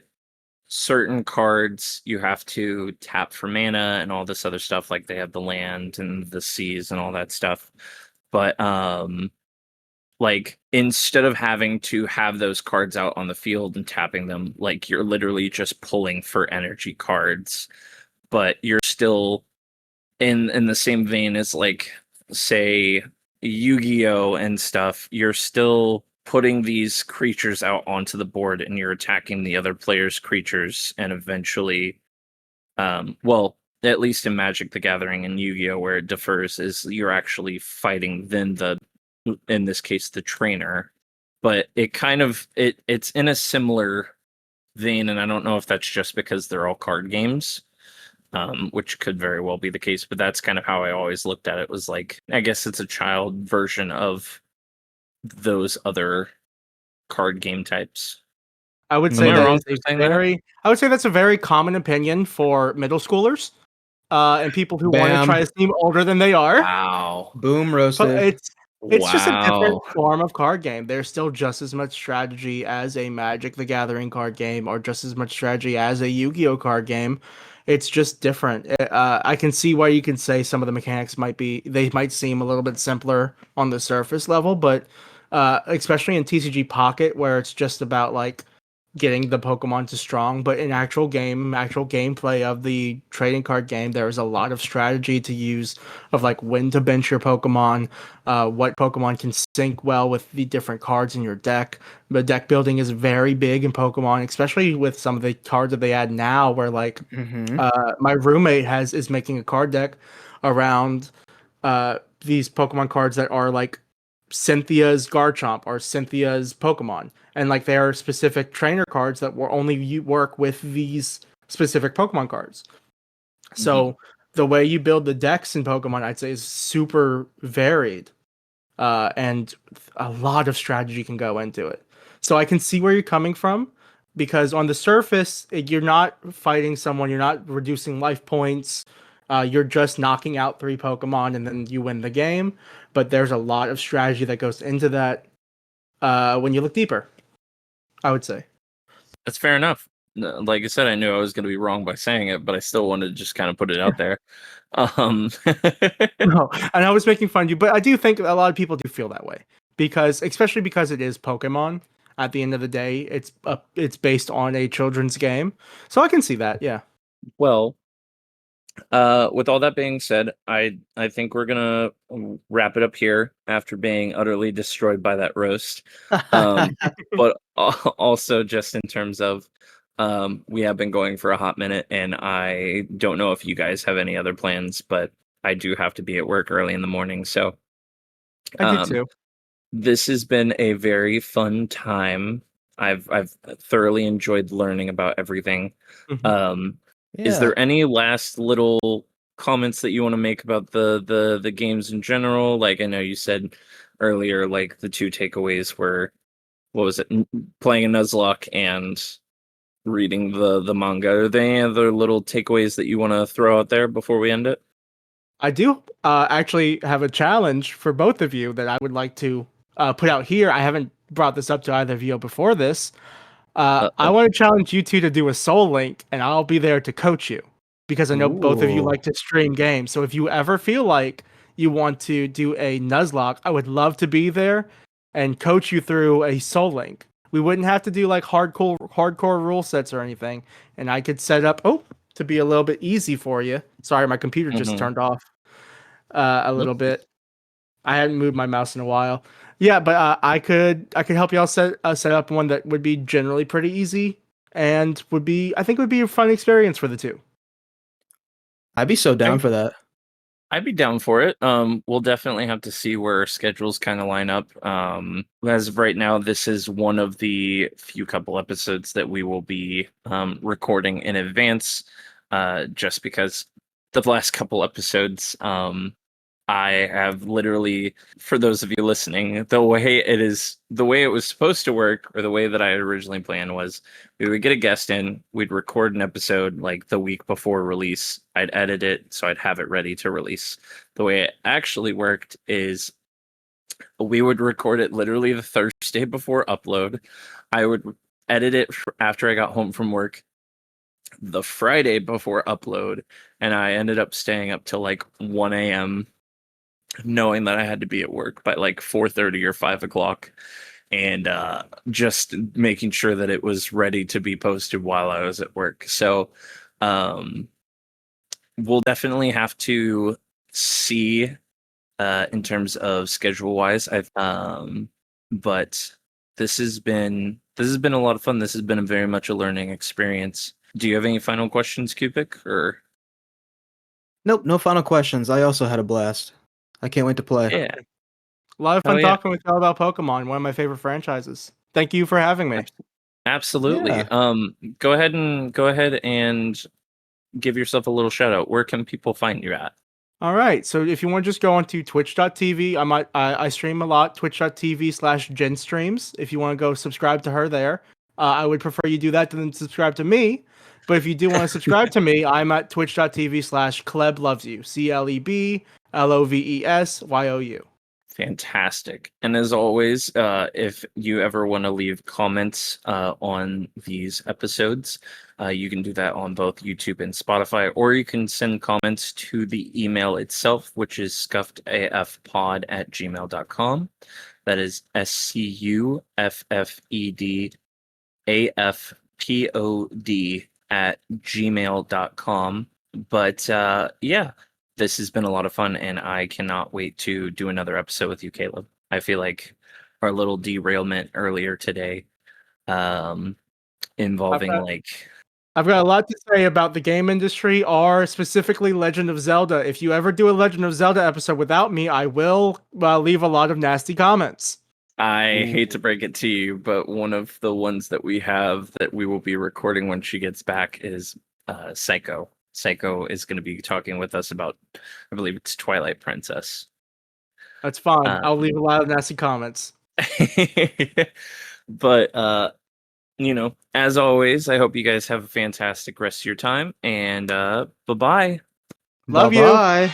certain cards you have to tap for mana and all this other stuff, like they have the land and the seas and all that stuff. But like instead of having to have those cards out on the field and tapping them, like you're literally just pulling for energy cards, but you're still in the same vein as like say Yu-Gi-Oh and stuff, you're still putting these creatures out onto the board and you're attacking the other player's creatures and eventually well, at least in Magic the Gathering and Yu-Gi-Oh where it differs is you're actually fighting then the in this case the trainer. But it kind of it's in a similar vein, and I don't know if that's just because they're all card games, which could very well be the case, but that's kind of how I always looked at it, was like, I guess it's a child version of those other card game types. I would Am say I that wrong is for a saying that? I would say that's a very common opinion for middle schoolers, and people who want to Bam. try to seem older than they are. Wow. Boom But roasted. it's just a different Wow. form of card game. There's still just as much strategy as a Magic the Gathering card game, or just as much strategy as a Yu-Gi-Oh card game. It's just different. I can see why you can say some of the mechanics they might seem a little bit simpler on the surface level, but especially in TCG Pocket, where it's just about like getting the Pokemon to strong, but in actual gameplay of the trading card game, there is a lot of strategy to use of like when to bench your Pokemon, what Pokemon can sync well with the different cards in your deck. The deck building is very big in Pokemon, especially with some of the cards that they add now, where like Mm-hmm. my roommate is making a card deck around these Pokemon cards that are like Cynthia's Garchomp or Cynthia's Pokemon, and like there are specific trainer cards that will only work with these specific Pokemon cards. So the way you build the decks in Pokemon, I'd say, is super varied, and a lot of strategy can go into it. So I can see where you're coming from, because on the surface, you're not fighting someone, you're not reducing life points, you're just knocking out 3 Pokemon and then you win the game. But there's a lot of strategy that goes into that when you look deeper, I would say. That's fair enough. Like I said, I knew I was going to be wrong by saying it, but I still wanted to just kind of put it out there. Um, No, and I was making fun of you, but I do think a lot of people do feel that way, because especially because it is Pokemon. At the end of the day, it's based on a children's game, so I can see that. Yeah. well, with all that being said, I think we're gonna wrap it up here after being utterly destroyed by that roast. But also just in terms of we have been going for a hot minute, and I don't know if you guys have any other plans, but I do have to be at work early in the morning, so I do um, too. this has been a very fun time. I've thoroughly enjoyed learning about everything. Mhm. Is Yeah. there any last little comments that you want to make about the games in general? Like I know you said earlier, like the 2 takeaways were what was it? Playing a Nuzlocke and reading the manga. Are there any other little takeaways that you want to throw out there before we end it? I do actually have a challenge for both of you that I would like to put out here. I haven't brought this up to either of you before this. I want to challenge you two to do a Soul Link, and I'll be there to coach you because I know both of you like to stream games. So if you ever feel like you want to do a Nuzlocke, I would love to be there and coach you through a Soul Link. We wouldn't have to do like hardcore rule sets or anything, and I could set up to be a little bit easy for you. Sorry, my computer just turned off a little bit. I hadn't moved my mouse in a while. Yeah, but I could help y'all set up one that would be generally pretty easy and would be a fun experience for the two. I'd be so down for that. I'd be down for it. We'll definitely have to see where schedules kind of line up. As of right now, this is one of the few couple episodes that we will be recording in advance, just because the last couple episodes, I have literally, for those of you listening, the way it was supposed to work, or the way that I had originally planned was we would get a guest in, we'd record an episode like the week before release, I'd edit it so I'd have it ready to release. The way it actually worked is we would record it literally the Thursday before upload. I would edit it after I got home from work the Friday before upload, and I ended up staying up till like 1 a.m. knowing that I had to be at work by like 4:30 or 5 o'clock, and just making sure that it was ready to be posted while I was at work. So we'll definitely have to see in terms of schedule wise. But this has been a lot of fun. This has been very much a learning experience. Do you have any final questions, Cupic? Or nope, no final questions. I also had a blast. I can't wait to play. Yeah. A lot of fun talking with y'all about Pokemon, one of my favorite franchises. Thank you for having me. Absolutely. Yeah. Go ahead and give yourself a little shout out. Where can people find you at? All right. So if you want to just go onto twitch.tv, I stream a lot, twitch.tv/GenStreams. If you want to go subscribe to her there, I would prefer you do that than subscribe to me. But if you do want to subscribe to me, I'm at twitch.tv/ClebLovesYou. ClebLovesYou. Fantastic. And as always, if you ever want to leave comments on these episodes, you can do that on both YouTube and Spotify, or you can send comments to the email itself, which is scuffedafpod@gmail.com. That is SCUFFEDAFPOD@gmail.com. But yeah, this has been a lot of fun, and I cannot wait to do another episode with you, Caleb. I feel like our little derailment earlier today, involving I've got a lot to say about the game industry, or specifically Legend of Zelda. If you ever do a Legend of Zelda episode without me, I will leave a lot of nasty comments. I hate to break it to you, but one of the ones that we have that we will be recording when she gets back is Psycho. Psycho is going to be talking with us about, I believe it's Twilight Princess. That's fine. I'll leave a lot of nasty comments. But, as always, I hope you guys have a fantastic rest of your time, and bye-bye. Love you. Bye-bye.